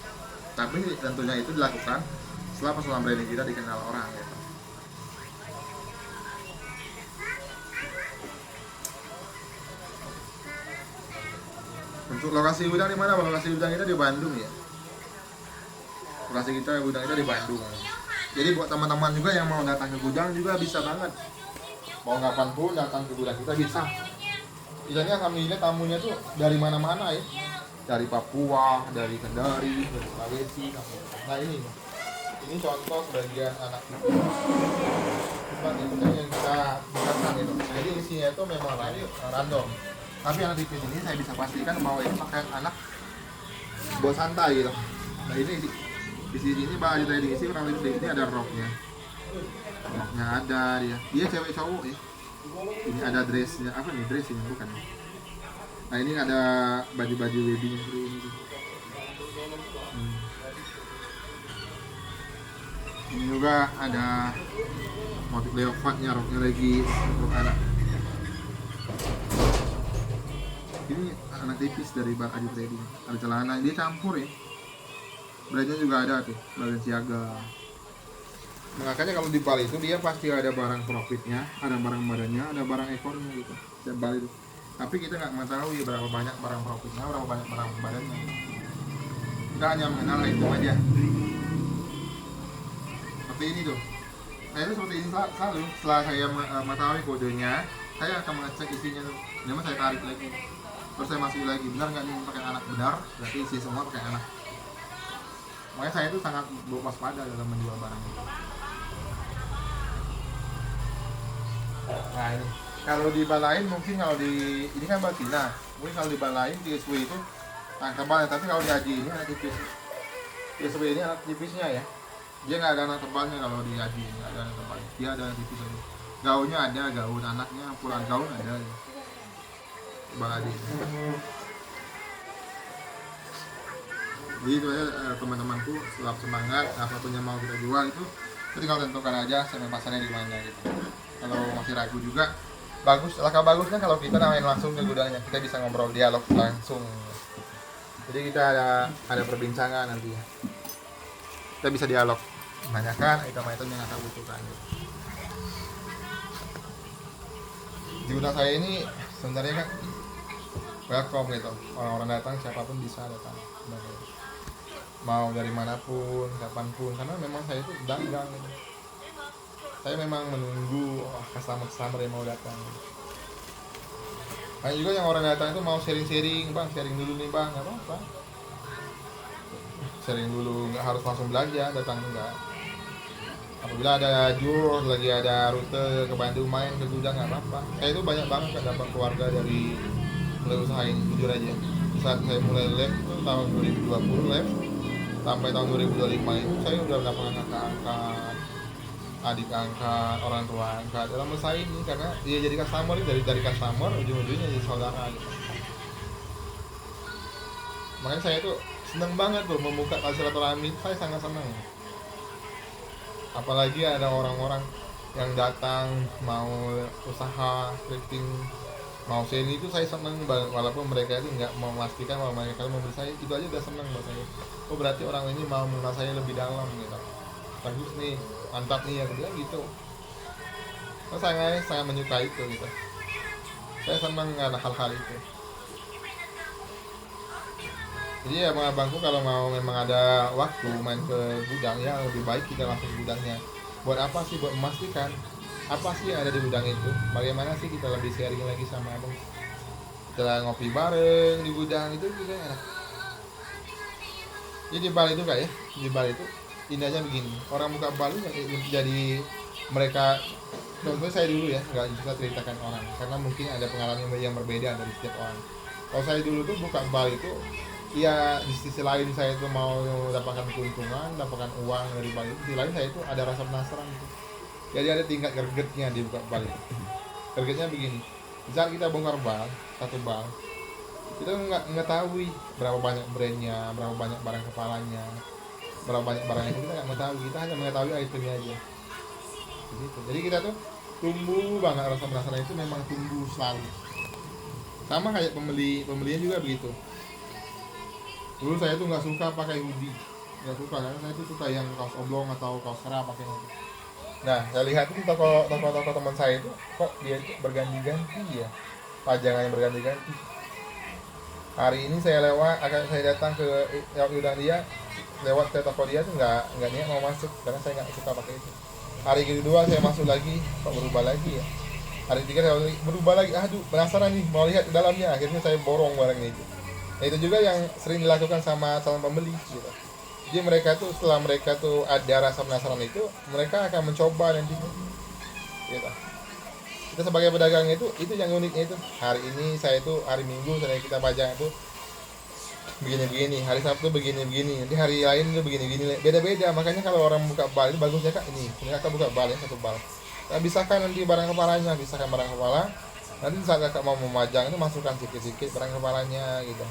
Tapi tentunya itu dilakukan setelah personal branding kita dikenal orang gitu. Untuk lokasi gudang di mana? Lokasi gudang kita di Bandung ya. Lokasi kita gudang kita di Bandung. Jadi buat teman-teman juga yang mau datang ke gudang juga bisa banget. Mau kapan pun datang ke gudang kita bisa. Misalnya kami lihat tamunya tuh dari mana-mana ya. Dari Papua, dari Kendari, dari Sulawesi. Nah ini contoh sebagian anak itu. Itu yang kita buatkan gitu. Nah ini isinya itu memang random. Tapi anak tipis ini saya bisa pastikan bahwa ini pakaian anak buat santai gitu. Nah ini di sini baju tadi diisi kurang lebih ini ada roknya ada dia cewek cowok ya. Ini ada dressnya, apa nih dressnya bukan? Nah ini ada baju-baju baby seperti ini. Ini juga ada motif leopardnya, roknya lagi untuk anak. Ini anak tipis dari Bar Adi Trading. Ada celana, dia campur ya. Brandnya juga ada tuh, Balenciaga. Nah, makanya kalau di Bal itu dia pasti ada barang profitnya, ada barang badannya, ada barang ekornya gitu. Dan Bal itu. Tapi kita nggak mengetahui berapa banyak barang profitnya, berapa banyak barang badannya. Kita hanya mengenal itu aja. Seperti ini tuh. Nah itu seperti ini selalu. Setelah saya mengetahui kodenya, saya akan mengecek isinya tuh. Memang saya tarik lagi. Terus saya masuk lagi, benar nggak nih pakai anak? Benar, berarti isi semua pakai anak. Makanya saya itu sangat berwaspada dalam menjual barang itu. Nah ini, kalau di bal lain mungkin kalau di ini kan bal Cina, mungkin kalau di bal lain di SW itu tebal, tapi kalau di Haji ini anak tipis. Di SW ini anak tipisnya ya. Dia nggak ada anak tebalnya kalau di Haji ini, nggak ada anak tebalnya. Dia ada anak tipis aja. Gaunnya ada, gaun anaknya, puluhan gaun ada. Ya. Bal Haji. Jadi itu aja teman-temanku, selalu semangat, apapun yang mau kita jual itu tinggal tentukan aja segmen pasarnya di mana gitu. Kalau masih ragu juga langkah bagusnya kalau kita main langsung ke gudangnya, kita bisa ngobrol dialog langsung. Jadi kita ada perbincangan nanti ya. Kita bisa dialog, menanyakan item-item yang akan butuhkan. Di gudang saya ini sebenarnya kan welcome gitu, orang-orang datang siapapun bisa datang, mau dari manapun, kapanpun, karena memang saya itu dagang gitu. Saya memang menunggu customer yang mau datang. Banyak juga yang orang datang itu mau sharing-sharing, bang, sharing dulu nih bang, nggak apa-apa. Sharing dulu, nggak harus langsung belanja, datang enggak. Apabila ada jur, lagi ada rute ke Bandung main ke gudang, nggak apa-apa. Saya itu banyak banget kan dapat keluarga dari mulai usaha ini, jujur aja. Saat saya mulai lab itu tahun 2020 lab, sampai tahun 2025 itu saya udah mendapatkan kakak angkat, adik angkat, orang tua angkat dalam usaha ini, karena dia jadi customer, dari customer ujung-ujungnya jadi saudara gitu. Makanya saya tuh seneng banget tuh membuka silaturahmi, saya sangat senang. Apalagi ada orang-orang yang datang mau usaha thrifting, mau sharing, itu saya seneng banget, walaupun mereka itu nggak memastikan bahwa mereka memberi saya, itu aja udah seneng buat saya. Oh berarti orang ini mau mengenal saya lebih dalam gitu, bagus nih, mantap nih, ya bilang gitu. Saya sangat menyukai itu gitu, saya senang karena hal-hal itu. Jadi ya abangku kalau mau memang ada waktu main ke gudang, ya lebih baik kita langsung ke gudangnya. Buat apa sih? Buat memastikan apa sih yang ada di gudang itu, bagaimana sih kita lebih sharing lagi sama abang, kita ngopi bareng di gudang itu juga enak. Jadi di Bali itu kak ya, di Bali itu indahnya begini, orang buka Bali jadi mereka, contohnya saya dulu ya, nggak bisa ceritakan orang karena mungkin ada pengalaman yang berbeda dari setiap orang. Kalau saya dulu tuh buka Bali itu, ya di sisi lain saya itu mau mendapatkan keuntungan, dapatkan uang dari Bali, di sisi lain saya itu ada rasa penasaran gitu. Jadi ada tingkat gregetnya di buka Bali. Gregetnya begini, misal kita bongkar bal, satu bal, kita nggak mengetahui berapa banyak brandnya, berapa banyak barang kepalanya, berapa banyak barangnya, kita nggak mengetahui, kita hanya mengetahui itemnya aja. Begitu. Jadi kita tuh tumbuh banget, rasa penasaran itu memang tumbuh selalu. Sama kayak pembelian juga begitu. Dulu saya tuh nggak suka pakai hoodie, nggak suka, karena saya tuh suka yang kaos oblong atau kaos kera pakai itu. Nah saya lihat tuh toko teman saya itu kok dia itu berganti-ganti ya, pajangan yang berganti-ganti. Hari ini saya datang ke gudang dia, lewat ke toko dia tuh nggak niat mau masuk karena saya nggak suka pakai itu. Hari kedua saya masuk lagi, kok berubah lagi ya. Hari ketiga saya berubah lagi, aduh penasaran nih mau lihat di dalamnya, akhirnya saya borong barangnya itu. Nah, itu juga yang sering dilakukan sama calon pembeli gitu. Jadi mereka tuh, setelah mereka tuh ada rasa penasaran itu, mereka akan mencoba nanti gitu. Kita sebagai pedagang itu yang uniknya itu, hari ini saya itu hari Minggu kita pajang itu begini-begini, hari Sabtu begini-begini, nanti hari lain itu begini-begini, beda-beda. Makanya kalau orang buka bal itu bagusnya kak ini kakak buka bal ya, satu bal. Nah, bisahkan nanti barang kepalanya, bisahkan barang kepala. Nanti saat kakak mau memajang itu masukkan sedikit-sedikit barang kepalanya gitu.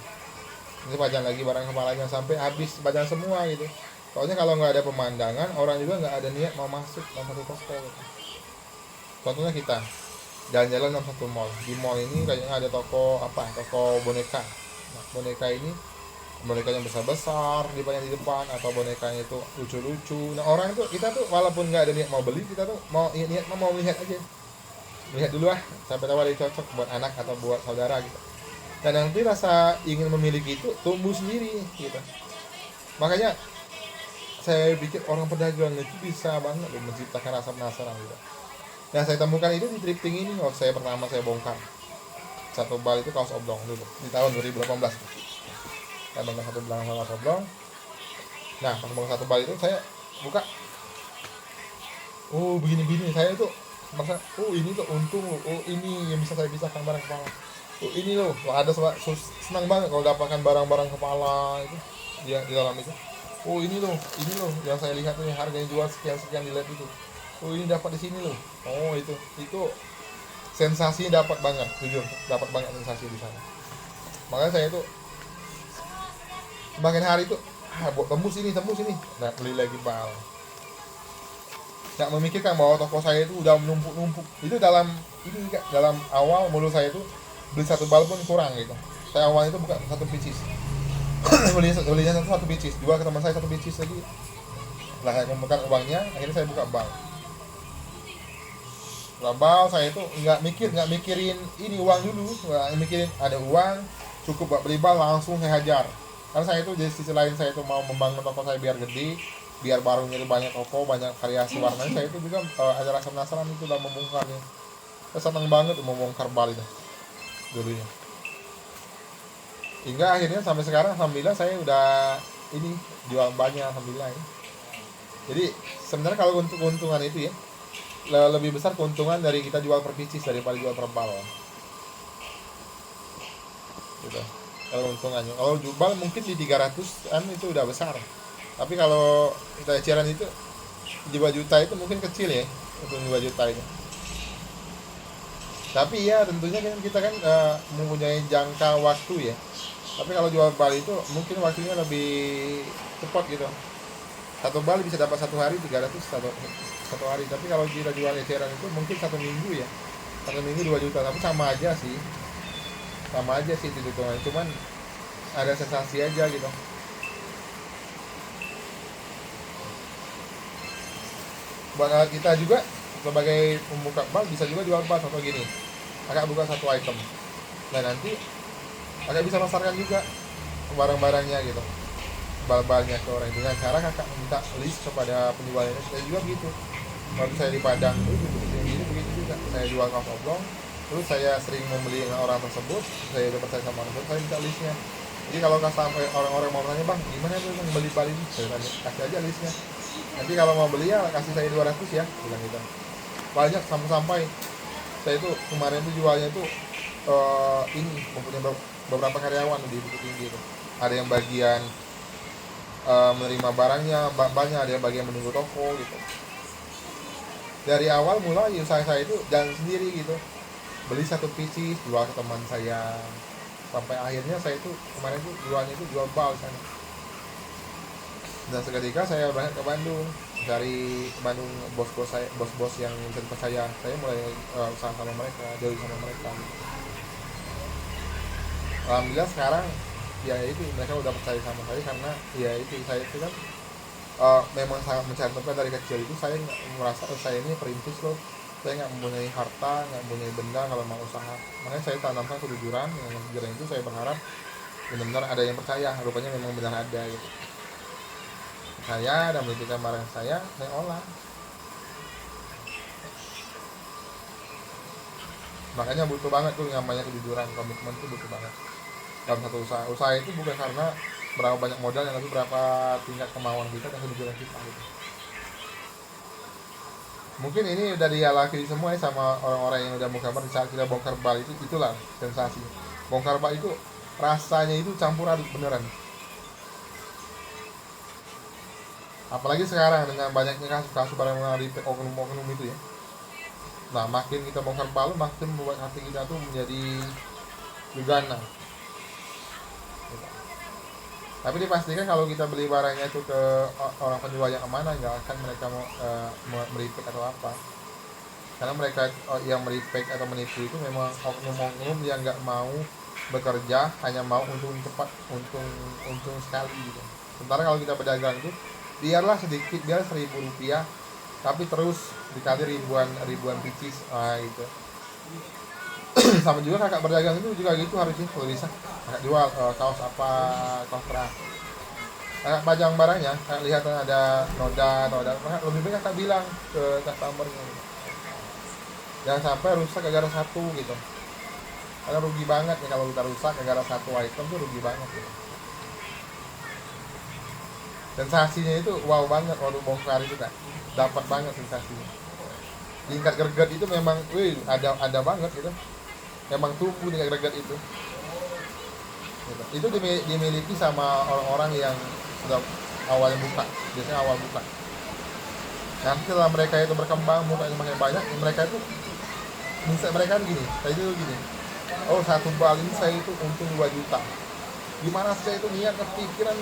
Nanti pajang lagi barang kepalanya sampai habis pajang semua gitu. Soalnya kalau nggak ada pemandangan, orang juga nggak ada niat mau masuk dalam satu toko gitu. Contohnya kita jalan-jalan dalam satu mall. Di mall ini kayaknya ada toko boneka. Nah, boneka ini bonekanya besar-besar di depan, atau bonekanya itu lucu-lucu. Nah orang itu, kita tuh walaupun nggak ada niat mau beli, kita tuh mau melihat aja, lihat dulu sampai tahu ada cocok buat anak atau buat saudara gitu. Dan nanti rasa ingin memiliki itu tumbuh sendiri gitu. Makanya saya pikir orang pedagang itu bisa banget loh menciptakan rasa penasaran gitu. Nah saya temukan itu di thrifting ini. Waktu saya pertama saya bongkar satu bal itu kaos oblong dulu di tahun 2018. Saya bongkar satu belakang kaos oblong. Nah pas bongkar satu bal itu saya buka, oh begini-begini, saya itu merasa, oh ini tuh untung, oh ini yang bisa saya pisahkan barang kepala, oh ini loh, ada senang banget kalau dapatkan barang-barang kepala itu dia di dalam itu. Oh ini loh yang saya lihat tuh yang harganya jual sekian di lab itu. Oh ini dapat di sini loh. Oh itu sensasinya dapat banget, jujur dapat banget sensasi di sana. Makanya saya tuh semakin hari tuh buat tembus ini, nah beli lagi bal. nggak memikirkan bahwa toko saya itu udah menumpuk-numpuk. Itu dalam ini Kak, dalam awal mulut saya itu beli satu bal pun kurang gitu. Saya awalnya itu buka satu pieces. belinya satu pieces, jual ke teman saya satu pieces lagi. Lah saya kumpulkan uangnya, akhirnya saya buka bal. Bal saya itu nggak mikirin ini uang dulu, nggak mikirin ada uang cukup buat beli bal, langsung saya hajar. Karena saya itu di sisi lain saya itu mau membangun toko saya biar gede, biar barangnya itu banyak toko, banyak variasi warnanya. Saya itu juga ada rasa penasaran itu dalam membongkarnya. Saya senang banget membongkar bal itu dulunya. Hingga akhirnya sampai sekarang alhamdulillah saya udah ini jual banyak alhamdulillah ya. Jadi sebenarnya kalau untuk keuntungan itu ya lebih besar keuntungan dari kita jual per pieces daripada jual per bal gitu. Kalau keuntungannya kalau jual mungkin di 300-an itu udah besar, tapi kalau kita eceran itu 2 juta itu mungkin kecil ya untuk 2 juta itu. Tapi ya tentunya kan kita kan mempunyai jangka waktu ya. Tapi kalau jual bal itu mungkin waktunya lebih cepat gitu. Satu bal bisa dapat 1 hari 300 satu hari. Tapi kalau kita jual eceran itu mungkin 1 minggu ya. 1 minggu 2 juta, tapi sama aja sih itu hitungannya. Cuman ada sensasi aja gitu. Buat kita juga sebagai pembuka bal bisa juga jual bal atau gini. Agak buka satu item. Dan nanti agak bisa pasarkan juga barang-barangnya gitu, bal-balnya ke orang. Dengan cara kakak minta list kepada penjualnya. Saya juga begitu, waktu saya di Padang itu begitu juga, saya jual kaos oblong, terus saya sering membeli dengan orang tersebut, saya udah percaya sama orang tersebut, saya minta listnya. Jadi kalau sampai orang-orang mau tanya, bang gimana tuh bang beli bal ini, saya tanya, kasih aja listnya. Nanti kalau mau beli ya kasih saya 200 ya, bilang gitu. Banyak sampai saya itu kemarin tuh jualnya tuh ini mempunyai beberapa karyawan di Bukit Tinggi itu. Ada yang bagian menerima barangnya, banyak ada yang bagian menunggu toko gitu. Dari awal mulai usaha saya itu jalan sendiri gitu, beli satu pieces jual ke teman saya, sampai akhirnya saya itu kemarin tuh jualnya itu jual bal sana. Dan seketika saya berangkat ke Bandung, dari Bandung bos-bos yang terpercaya, saya mulai usaha sama mereka, jauh sama mereka. Alhamdulillah sekarang ya itu mereka udah percaya sama saya, karena ya itu saya itu kan memang sangat mencari tempat dari kecil. Itu saya nggak merasa saya ini perintis loh, saya nggak mempunyai harta, nggak mempunyai benda kalau mau usaha. Makanya saya tanamkan kejujuran, yang kejujuran itu saya berharap benar-benar ada yang percaya, rupanya memang benar ada gitu. Saya dan menitipkan barang saya olah. Makanya butuh banget tuh yang namanya kejujuran, komitmen tuh butuh banget dalam satu usaha. Usaha itu bukan karena berapa banyak modalnya, tapi berapa tingkat kemauan kita dan kejujuran kita gitu. Mungkin ini udah dialami semua ya sama orang-orang yang udah bongkar bal. Saat kita bongkar bal itu, itulah sensasi bongkar bal itu, rasanya itu campur aduk beneran. Apalagi sekarang dengan banyaknya kasus-kasus barang mengenai oknum-oknum itu ya. Nah makin kita bongkar bal, makin membuat hati kita tuh menjadi gegana. Tapi dipastikan kalau kita beli barangnya itu ke orang penjual yang amanah, nggak akan mereka mau meripek atau apa. Karena mereka yang meripek atau menipu itu memang oknum-oknum yang nggak mau bekerja, hanya mau untung cepat, untung sekali gitu. Sementara kalau kita berdagang itu biarlah sedikit, biar 1.000 rupiah, tapi terus dikali ribuan pieces gitu. Sama juga kakak berdagang itu juga gitu harusnya, kalau bisa kakak jual kaos perah, kakak pajang barangnya, kakak lihat ada noda atau ada apa, lebih baik kakak bilang ke customernya, jangan sampai rusak gara-gara satu gitu, karena rugi banget ya kalau kita rusak gara-gara satu item tuh rugi banget gitu. Sensasinya itu wow banget waktu bongkar itu kan, dapat banget sensasinya. Tingkat greget itu memang ada banget gitu, memang tumbuh tingkat greget itu gitu. Itu dimiliki sama orang-orang yang sudah awalnya buka, biasanya awal buka. Nanti setelah mereka itu berkembang, mukanya makin banyak, mereka itu bisa, mereka gini, saya itu gini, oh satu bal ini saya itu untung 2 juta, gimana saya itu niat kepikiran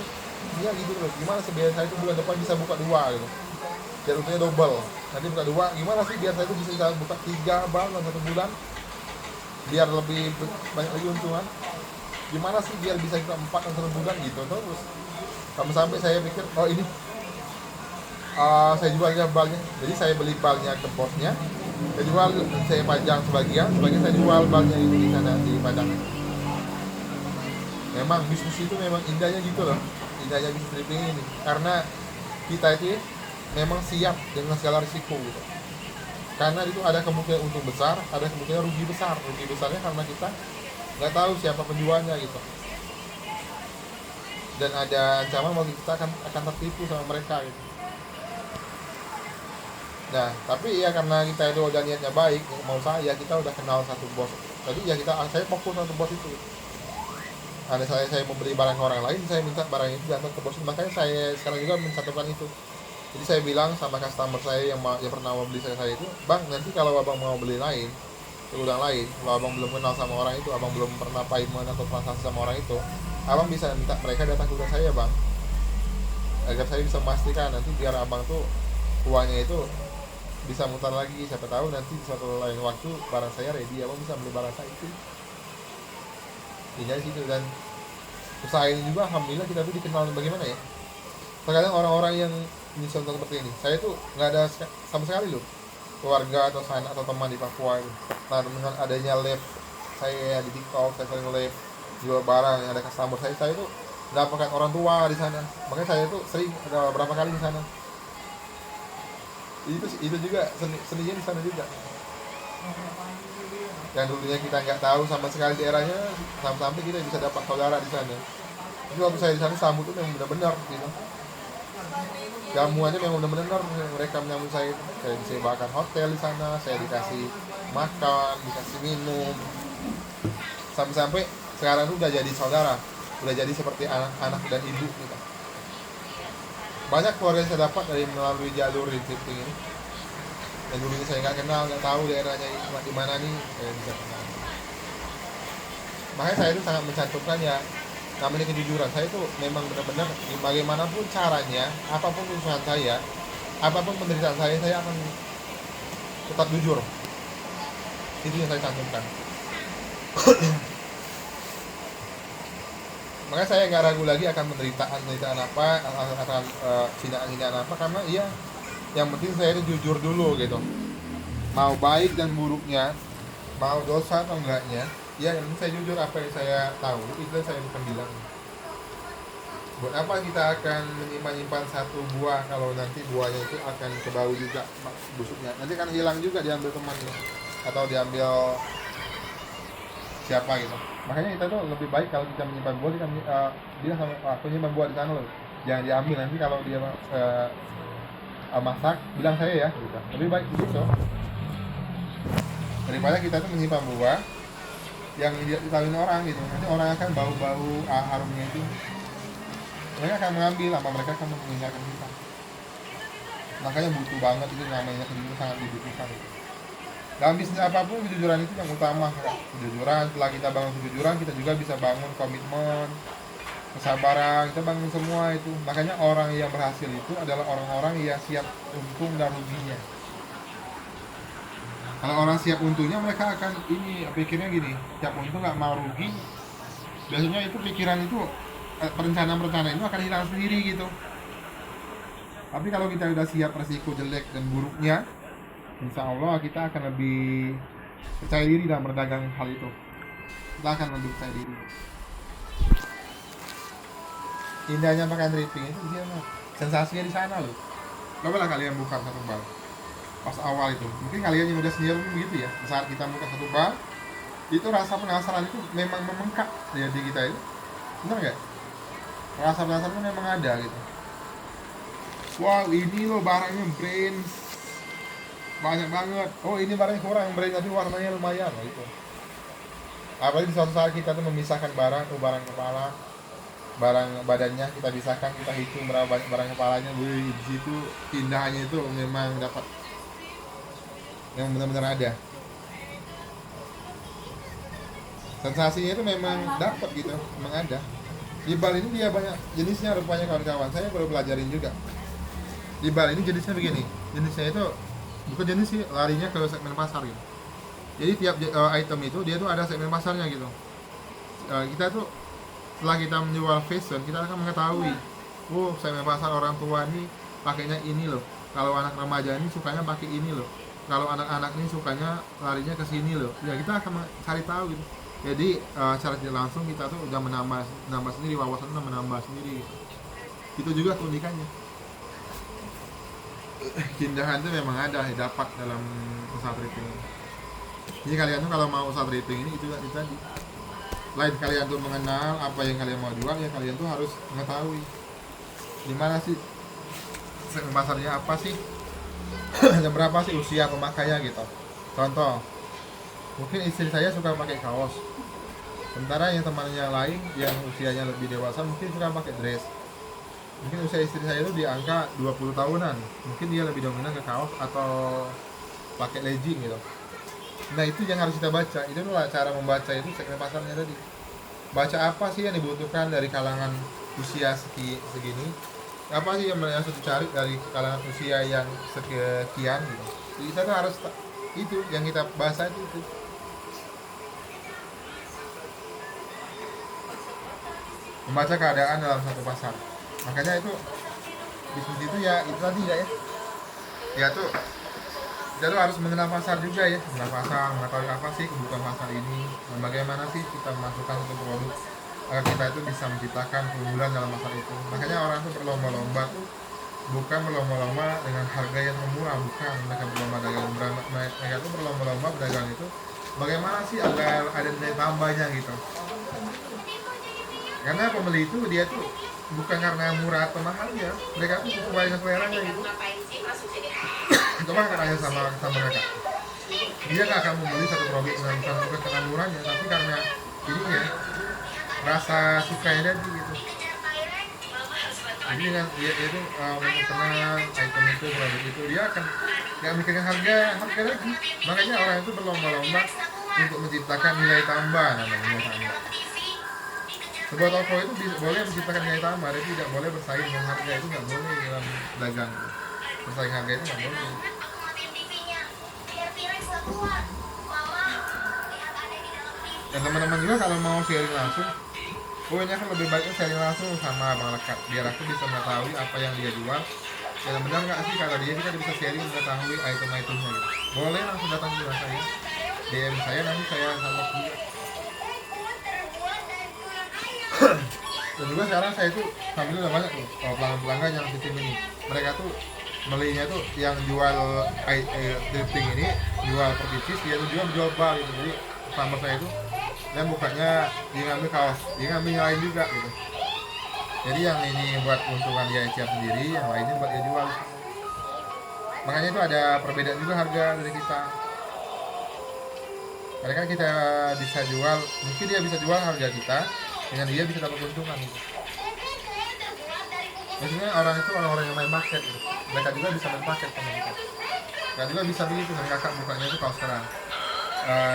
dia gitu loh, gimana sebiasa saya itu bulan depan bisa buka 2 gitu. biar untungnya double. Nanti buka 2, gimana sih biar saya itu bisa buka 3 bal dalam 1 bulan biar lebih banyak lagi untungan. Gimana sih biar bisa kita 4 dalam 1 bulan gitu terus. Sampai saya pikir, oh ini saya jualnya balnya. Jadi saya beli balnya ke bosnya, saya jual, saya pajang sebagian saya jual balnya itu di sana di Padang. Memang bisnis itu memang indahnya gitu loh, indahnya bisnis stripping ini, karena kita itu memang siap dengan segala risiko gitu. Karena itu ada kemungkinan untung besar, ada kemungkinan rugi besar. Rugi besarnya karena kita nggak tahu siapa penjualnya gitu, dan ada ancaman bagi kita akan tertipu sama mereka gitu. Nah, tapi ya karena kita itu udah niatnya baik, mau saya kita udah kenal satu bos. Jadi ya saya fokus satu bos itu. Ada saya mau beli barang ke orang lain, saya minta barang itu diantar ke bos. Makanya saya sekarang juga mencantumkan itu. Jadi saya bilang sama customer saya yang pernah mau beli saya itu, bang nanti kalau abang mau beli lain, ke gudang lain, kalau abang belum kenal sama orang itu, abang belum pernah payment atau transaksi sama orang itu, abang bisa minta mereka datang ke gudang saya bang, agar saya bisa memastikan nanti biar abang tuh uangnya itu bisa mutar lagi, siapa tahu nanti di suatu lain waktu barang saya ready, abang bisa beli barang saya itu. Jadi situ. Dan usaha ini juga alhamdulillah kita tuh dikenal bagaimana ya. Terkadang orang-orang yang ini contoh seperti ini, saya tuh nggak ada sama sekali loh keluarga atau sanak atau teman di Papua itu. Nah dengan adanya live saya di TikTok, saya sering live jual barang yang ada customer saya tuh mendapatkan orang tua di sana. Makanya saya tuh sering ada beberapa kali di sana. Itu juga seninya di sana juga. Yang dulunya kita nggak tahu sama sekali daerahnya, sampai kita bisa dapat saudara di sana. Jadi waktu saya di sana sambut tuh memang benar-benar gitu. Jamuannya memang benar-benar mereka menyambut saya. Saya disewakan hotel di sana, saya dikasih makan, dikasih minum. Sampai sekarang tuh udah jadi saudara, udah jadi seperti anak dan ibu gitu. Banyak keluarga yang saya dapat dari melalui jalur stripping ini. Dan dulunya saya nggak kenal, nggak tahu daerahnya di mana nih, saya bisa kenal. Makanya saya itu sangat mencantumkan ya namanya kejujuran. Saya itu memang benar-benar bagaimanapun caranya, apapun usaha saya, apapun penderitaan saya akan tetap jujur. Itu yang saya cantumkan. Makanya saya nggak ragu lagi akan penderitaan apa, akan hinaan apa, karena iya yang penting saya itu jujur dulu gitu. Mau baik dan buruknya, mau dosa atau enggaknya, ya yang penting saya jujur apa yang saya tahu, itu saya bukan bilang. Buat apa kita akan menyimpan satu buah kalau nanti buahnya itu akan kebau juga busuknya, nanti kan hilang juga, diambil temannya atau diambil siapa gitu. Makanya kita tuh lebih baik kalau kita menyimpan buah, kita bilang sama aku nyimpan buah di sana loh, jangan diambil. Nanti kalau dia masak bilang saya ya gitu. Lebih baik begitu daripada kita tuh menyimpan buah yang ditahuin orang gitu. Nanti orang akan bau harumnya itu, mereka akan mengambil, apa mereka akan meninggalkan kita. Makanya butuh banget itu, namanya kejujuran sangat dibutuhkan gitu. Dalam bisnis apapun kejujuran itu yang utama. Kejujuran, setelah kita bangun kejujuran, kita juga bisa bangun komitmen, kesabaran, kita bangun semua itu. Makanya orang yang berhasil itu adalah orang-orang yang siap untung dan ruginya. Kalau orang siap untungnya, mereka akan pikirnya gini, siap untung nggak mau rugi. Biasanya itu pikiran itu, perencanaan itu akan hilang sendiri gitu. Tapi kalau kita udah siap resiko jelek dan buruknya, insya Allah kita akan lebih percaya diri dalam berdagang hal itu. Kita akan lebih percaya diri. Indahnya pakai stripping itu dia mah sensasinya di sana loh. Cobalah kalian buka satu bal pas awal itu, mungkin kalian yang udah senior begitu ya. Saat kita buka satu bal itu, rasa penasaran itu memang memengkak di hati kita itu, benar nggak? Rasa penasaran itu memang ada gitu. Wow, ini loh barangnya brand banyak banget. Oh, ini barangnya kurang brand tapi warnanya lumayan lah gitu. Apalagi di suatu saat kita tuh memisahkan barang, barang kepala, barang badannya kita pisahkan, kita hitung berapa banyak barang kepalanya. Wih, di situ indahnya itu memang dapat, yang benar-benar ada. Sensasinya itu memang dapat gitu, memang ada. Di bal ini dia banyak jenisnya rupanya kawan-kawan. Saya baru pelajarin juga. Di Bali ini jenisnya begini, jenisnya itu bukan jenis sih, larinya ke segmen pasar gitu. Jadi tiap item itu dia tuh ada segmen pasarnya gitu. Kita tuh setelah kita menjual fashion, kita akan mengetahui, oh segmen pasar orang tua nih pakainya ini loh. Kalau anak remaja ini sukanya pakai ini loh. Kalau anak-anak ini sukanya larinya ke sini loh. Ya kita akan cari tahu gitu. Jadi secara tidak langsung kita tuh udah menambah sendiri, wawasan menambah sendiri gitu. Itu juga keunikannya. Keindahan itu memang ada dapat dalam usaha thrifting. Jadi kalian tuh kalau mau usaha thrifting ini itu tadi. Lain kalian tuh mengenal apa yang kalian mau jual, ya kalian tuh harus mengetahui di mana sih segmen pasarnya, apa sih jam berapa sih usia pemakainya gitu. Contoh, mungkin istri saya suka pakai kaos, sementara yang temannya lain yang usianya lebih dewasa mungkin suka pakai dress. Mungkin usia istri saya itu di angka 20 tahunan, mungkin dia lebih dominan ke kaos atau pakai legging gitu. Nah itu yang harus kita baca, itu adalah cara membaca itu segmen pasarnya tadi. Baca apa sih yang dibutuhkan dari kalangan usia segini, apa sih yang harus dicari dari kalangan usia yang sekian gitu. Jadi kita tuh harus itu yang kita bahas itu. Membaca keadaan dalam satu pasar. Makanya itu bisnis itu ya itu tadi ya tuh kita tuh harus mengenal pasar juga ya, mengenal pasar, mengetahui apa sih kebutuhan pasar ini, dan bagaimana sih kita memasukkan satu produk agar kita itu bisa menciptakan keunggulan dalam pasar itu. Makanya orang tuh berlomba-lomba tuh bukan berlomba-lomba dengan harga yang murah, bukan. Mereka tuh berlomba-lomba berdagang itu bagaimana sih agar ada nilai tambahnya gitu. Karena pembeli itu dia tuh bukan karena murah atau mahalnya, mereka tuh sesuai dengan seleranya gitu. Coba tanya sama mereka, dia nggak akan membeli satu produk bukan karena murahnya, tapi karena ini ya rasa sukanya tadi gitu. Jadi dengan dia itu mengenal item itu, produk itu, dia akan nggak mikirkan harga lagi. Makanya orang itu berlomba-lomba untuk menciptakan nilai tambah, namanya nilai tambah. Sebuah toko itu boleh menciptakan nilai tambah, tapi tidak boleh bersaing dengan harga. Itu nggak boleh dalam dagang. Bersaing harga itu nggak boleh. Dan teman-teman juga kalau mau sharing langsung, pokoknya kan lebih baiknya sharing langsung sama Bang Lekat, biar aku bisa mengetahui apa yang dia jual. Dan benar nggak sih kalau dia, kita bisa sharing mengetahui item-itemnya gitu. Boleh langsung datang ke saya, DM saya, nanti saya sama dia. Dan juga sekarang saya itu sambil udah banyak tuh pelanggan yang sistem ini, mereka tuh belinya tuh yang jual thrifting ini, jual per pieces, dia tuh jual bar gitu. Jadi sama saya itu dan bukanya dia ngambil kaos, dia ngambil yang lain juga gitu. Jadi yang ini buat keuntungan dia siap sendiri, yang lainnya buat dia jual. Makanya itu ada perbedaan juga harga dari kita. Karena kan kita bisa jual, mungkin dia bisa jual harga kita, dengan dia bisa dapat keuntungan gitu. Maksudnya orang itu orang-orang yang main paket gitu. Mereka juga bisa main paket sama kita. Mereka juga bisa begitu, sama kakak bukanya itu kaos kerah.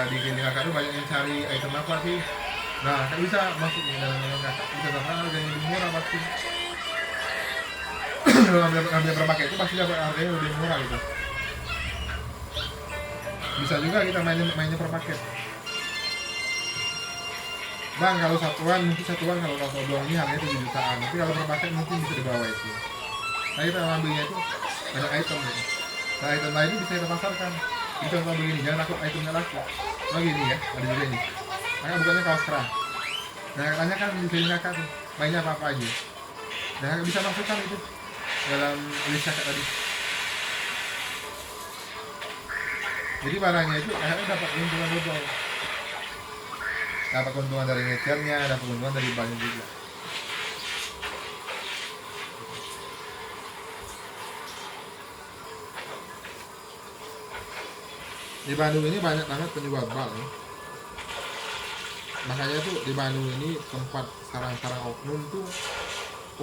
Di gini kakak itu banyak yang cari item apa sih. Nah kakak bisa masuk di dalam kakak, bisa sama harganya lebih murah pasti. Kalau ngambil berpaket itu pasti dapat harganya lebih murah gitu. Bisa juga kita mainnya per paket. Bang, kalau satuan kalau kaos oblong ini harganya 7 jutaan, tapi kalau per paket mungkin bisa di bawah itu. Nah kita ngambilnya itu banyak item gitu. Nah item lain itu bisa kita pasarkan. Ini contoh begini, jangan takut itemnya laku. Oh gini ya, ada juga ini. Kakak bukannya kaos kerah. Nah kakaknya kan di sini kakak tuh, mainnya apa aja. Dan kakak bisa masukkan itu dalam list kakak tadi. Jadi barangnya itu kakaknya dapat keuntungan double. Dapat keuntungan dari ngecernya, dapat keuntungan dari banyak juga. Di Bandung ini banyak banget penjual bal ya. Makanya tuh di Bandung ini tempat sarang-sarang oknum tuh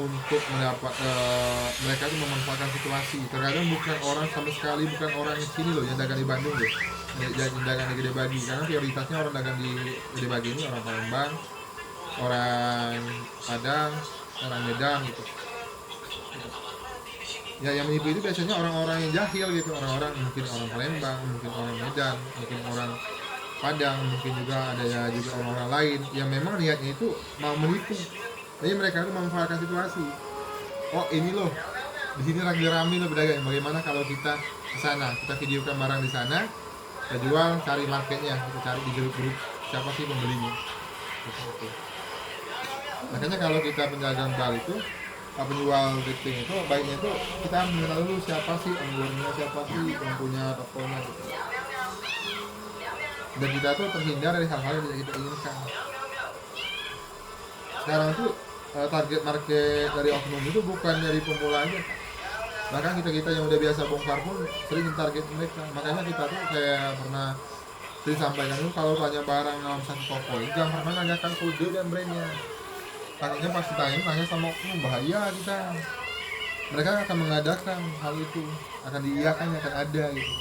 untuk mendapat mereka tuh memanfaatkan situasi. Terkadang bukan orang sama sekali, bukan orang di sini loh yang dagang di Bandung loh, yang dagang di Gede Bagi. Karena prioritasnya orang dagang di Gede Bagi ini orang Palembang, orang Padang, orang Medan gitu. Ya yang menipu itu biasanya orang-orang yang jahil gitu, orang-orang mungkin orang Palembang, mungkin orang Medan, mungkin orang Padang, mungkin juga ada ya juga orang-orang lain yang memang niatnya itu mau menipu. Jadi mereka itu memanfaatkan situasi. Oh ini loh, di sini lagi rame loh pedagang. Bagaimana kalau kita ke sana, kita videokan barang di sana, kita jual, cari marketnya, kita cari di grup-grup siapa sih pembelinya. Gitu. Makanya kalau kita penjagaan bar itu, penjual drifting itu baiknya itu kita mengenal dulu siapa sih ownernya, siapa sih yang punya tokonya gitu. Dan kita tuh terhindar dari hal-hal yang tidak kita inginkan. Sekarang tuh target market dari oknum itu bukan dari pemula aja, bahkan kita yang udah biasa bongkar pun sering target mereka. Makanya kita tuh kayak pernah sering sampaikan itu, kalau tanya barang dalam satu toko jangan pernah nanyakan kode dan brandnya. Tanya pasti tanya sama oknum, bahaya kita. Mereka akan mengadakan hal itu, akan diiyakan, akan ada gitu,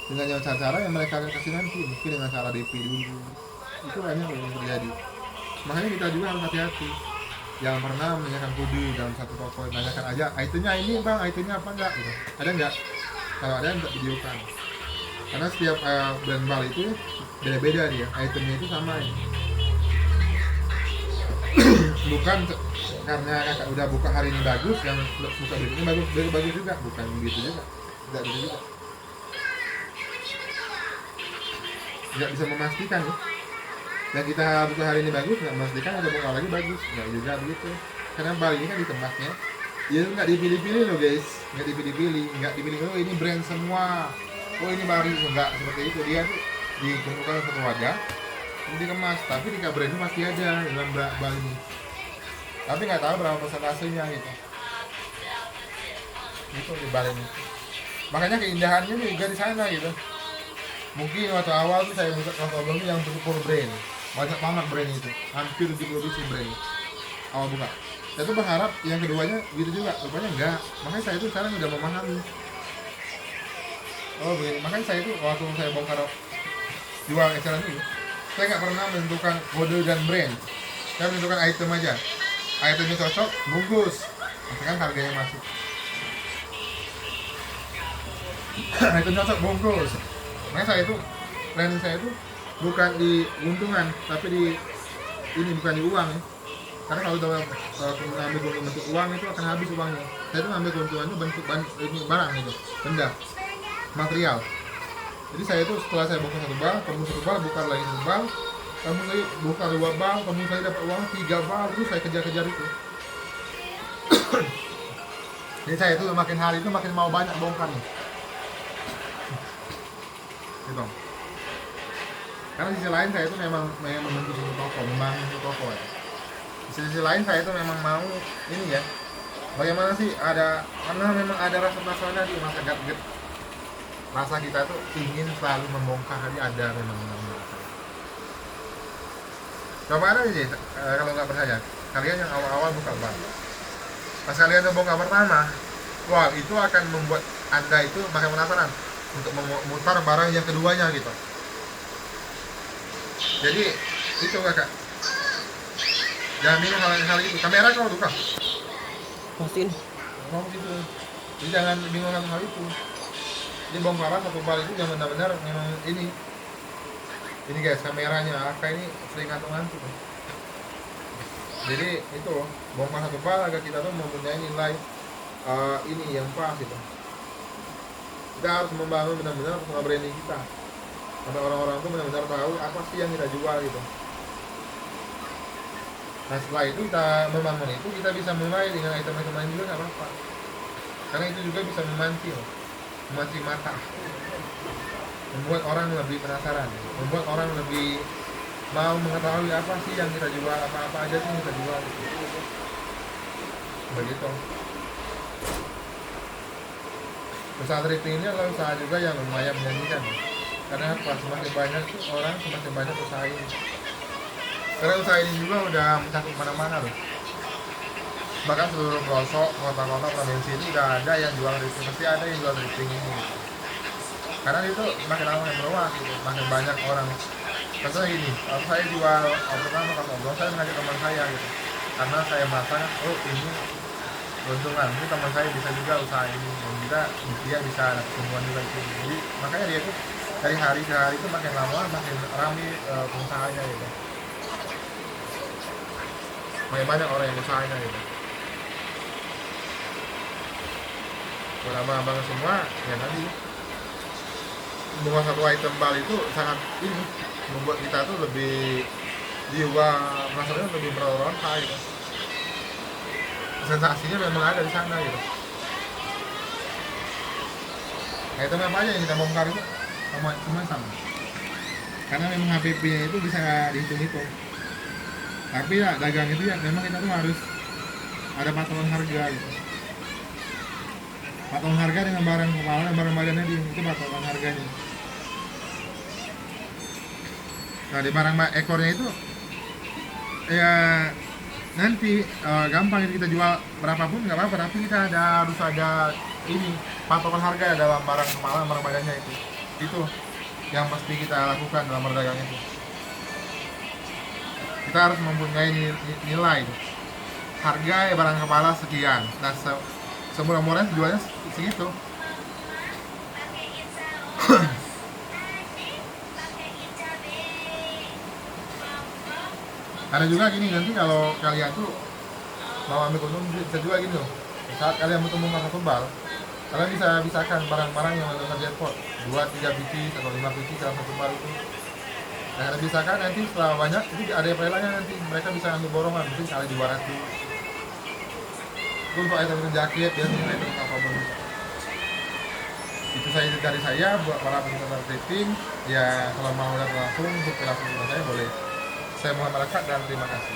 dengan cara-cara yang mereka akan kasih nanti, mungkin dengan cara DP dulu. Itu banyak yang terjadi. Makanya kita juga harus hati-hati, jangan pernah menanyakan kode dalam satu toko. Tanyakan aja, itemnya ini bang, itemnya apa enggak gitu. Ada enggak? Kalau ada enggak videokan, karena setiap brand bar itu beda-beda dia, itemnya itu sama ya. Bukan karena kakak udah buka hari ini bagus, yang buka berikutnya bagus juga, bukan begitu juga, tidak begitu juga. Nggak bisa memastikan ya. Dan kita buka hari ini bagus, nggak memastikan ada buka lagi bagus, nggak juga begitu. Karena bar ini kan di tempatnya, ya nggak dipilih-pilih loh guys, nggak dipilih-pilih, oh ini brand semua, oh ini baru, nggak seperti itu. Dia tuh dikumpulkan satu wadah, dikemas, tapi di brand itu pasti ada dalam bar ini. Tapi nggak tahu berapa persentasenya gitu. Itu di bar ini. Makanya keindahannya juga di sana gitu. Mungkin waktu awal tuh saya buka Kontobel yang full brand, banyak banget brand itu, hampir 70 biji brand awal buka. Saya tuh berharap yang keduanya gitu juga, rupanya enggak. Makanya saya tuh sekarang udah memahami. Oh begini, makanya saya tuh waktu saya bongkar jual eceran ini, saya nggak pernah menentukan kode dan brand, saya menentukan item aja. Itemnya cocok, bungkus, misalkan harganya masuk. Item cocok, bungkus. Makanya saya itu, planning saya itu bukan di untungan, tapi di ini, bukan di uang ya. Karena kalau dalam mengambil keuntungan bentuk uang itu akan habis uangnya. Saya itu ngambil keuntungannya bentuk barang gitu, benda, material. Jadi saya itu setelah saya bongkar satu bal, tembus satu bal, buka lagi satu bal, tembus lagi, buka dua bal, tembus lagi dapat uang 3 bal, terus saya kejar-kejar itu. Jadi saya itu makin hari itu makin mau banyak bongkarnya. Gitu. Karena di sisi lain saya itu memang membentuk satu toko, membangun satu toko ya. Di sisi lain saya itu memang mau ini ya, bagaimana sih karena memang ada rasa penasaran di masa gut. Rasa kita tuh ingin selalu membongkar, jadi ada memang rasa. Coba ada sih kalau nggak percaya, kalian yang awal-awal buka bar, pas kalian bongkar pertama, wah itu akan membuat anda itu makin penasaran untuk memutar barang yang keduanya gitu. Jadi itu kakak, jangan bingung hal itu. Kamera kau tukar Pastiin. mau gitu, jadi jangan bingung hal itu. Jadi bongkaran satu bal itu yang benar-benar memang ini guys, kameranya Aka ini sering ngantuk-ngantuk. Jadi itu bongkar satu bal agar kita tuh mempunyai nilai ini yang pas gitu. Kita harus membangun benar-benar personal branding kita, sampai orang-orang tuh benar-benar tahu apa sih yang kita jual gitu. Nah setelah itu kita membangun itu, kita bisa mulai dengan item-item lain juga nggak apa-apa, karena itu juga bisa memancing mata, membuat orang lebih penasaran, membuat orang lebih mau mengetahui apa sih yang kita jual, apa aja sih yang kita jual gitu. Begitu. Usaha thrifting ini adalah usaha juga yang lumayan menjanjikan, karena apa, semakin banyak tuh orang, semakin banyak usaha ini. Karena usaha ini juga udah mencakup mana-mana loh, bahkan seluruh pelosok kota-kota provinsi itu udah ada yang jual thrifting, pasti ada yang jual thrifting ini gitu. Karena itu makin lama yang meluas gitu, makin banyak orang. Contohnya gini, kalau saya jual pertama kalau ngobrol, saya mengajak teman saya gitu, karena saya merasa oh ini keuntungan. Ini teman saya bisa juga usaha ini dan juga dia bisa ada keuntungan juga itu. Jadi makanya dia tuh dari hari ke hari itu makin lama makin ramai pengusahanya gitu. Makin banyak orang yang usahanya gitu. Buat abang-abang semua ya tadi menguasai satu item bal itu sangat ini membuat kita tuh lebih jiwa rasanya lebih beronta gitu. Sensasinya memang ada di sana gitu. Nah itu apa aja yang kita bongkar itu semua sama. Karena memang HPP-nya itu bisa dihitung-hitung. Tapi ya dagang itu ya memang kita tuh harus ada patokan harga gitu. Patokan harga dengan barang kepala dan barang badannya itu patokan harganya. Nah di barang ekornya itu ya nanti gampang kita jual berapapun nggak apa-apa, tapi kita harus ada ini patokan harga dalam barang kepala barang badannya itu yang pasti kita lakukan dalam berdagang itu. Kita harus mempunyai nilai harga barang kepala sekian. Nah semurah-murahnya jualnya segitu. Ada juga gini, nanti kalau kalian tuh mau ambil keuntungan bisa juga gini loh. Saat kalian bertemu pasar tebal, kalian bisa bisakan barang-barang yang ada jackpot 2-3 pieces atau 5 pieces dalam satu bar itu. Nah kalian bisakan nanti setelah banyak itu ada pelanya, nanti mereka bisa ambil borongan mungkin kali di 200. Itu untuk item jaket biasanya item apa pun. Itu saya dari saya buat para peserta marketing. Ya kalau mau lihat langsung untuk kelas saya boleh. Saya Muhammad Rakat dan terima kasih.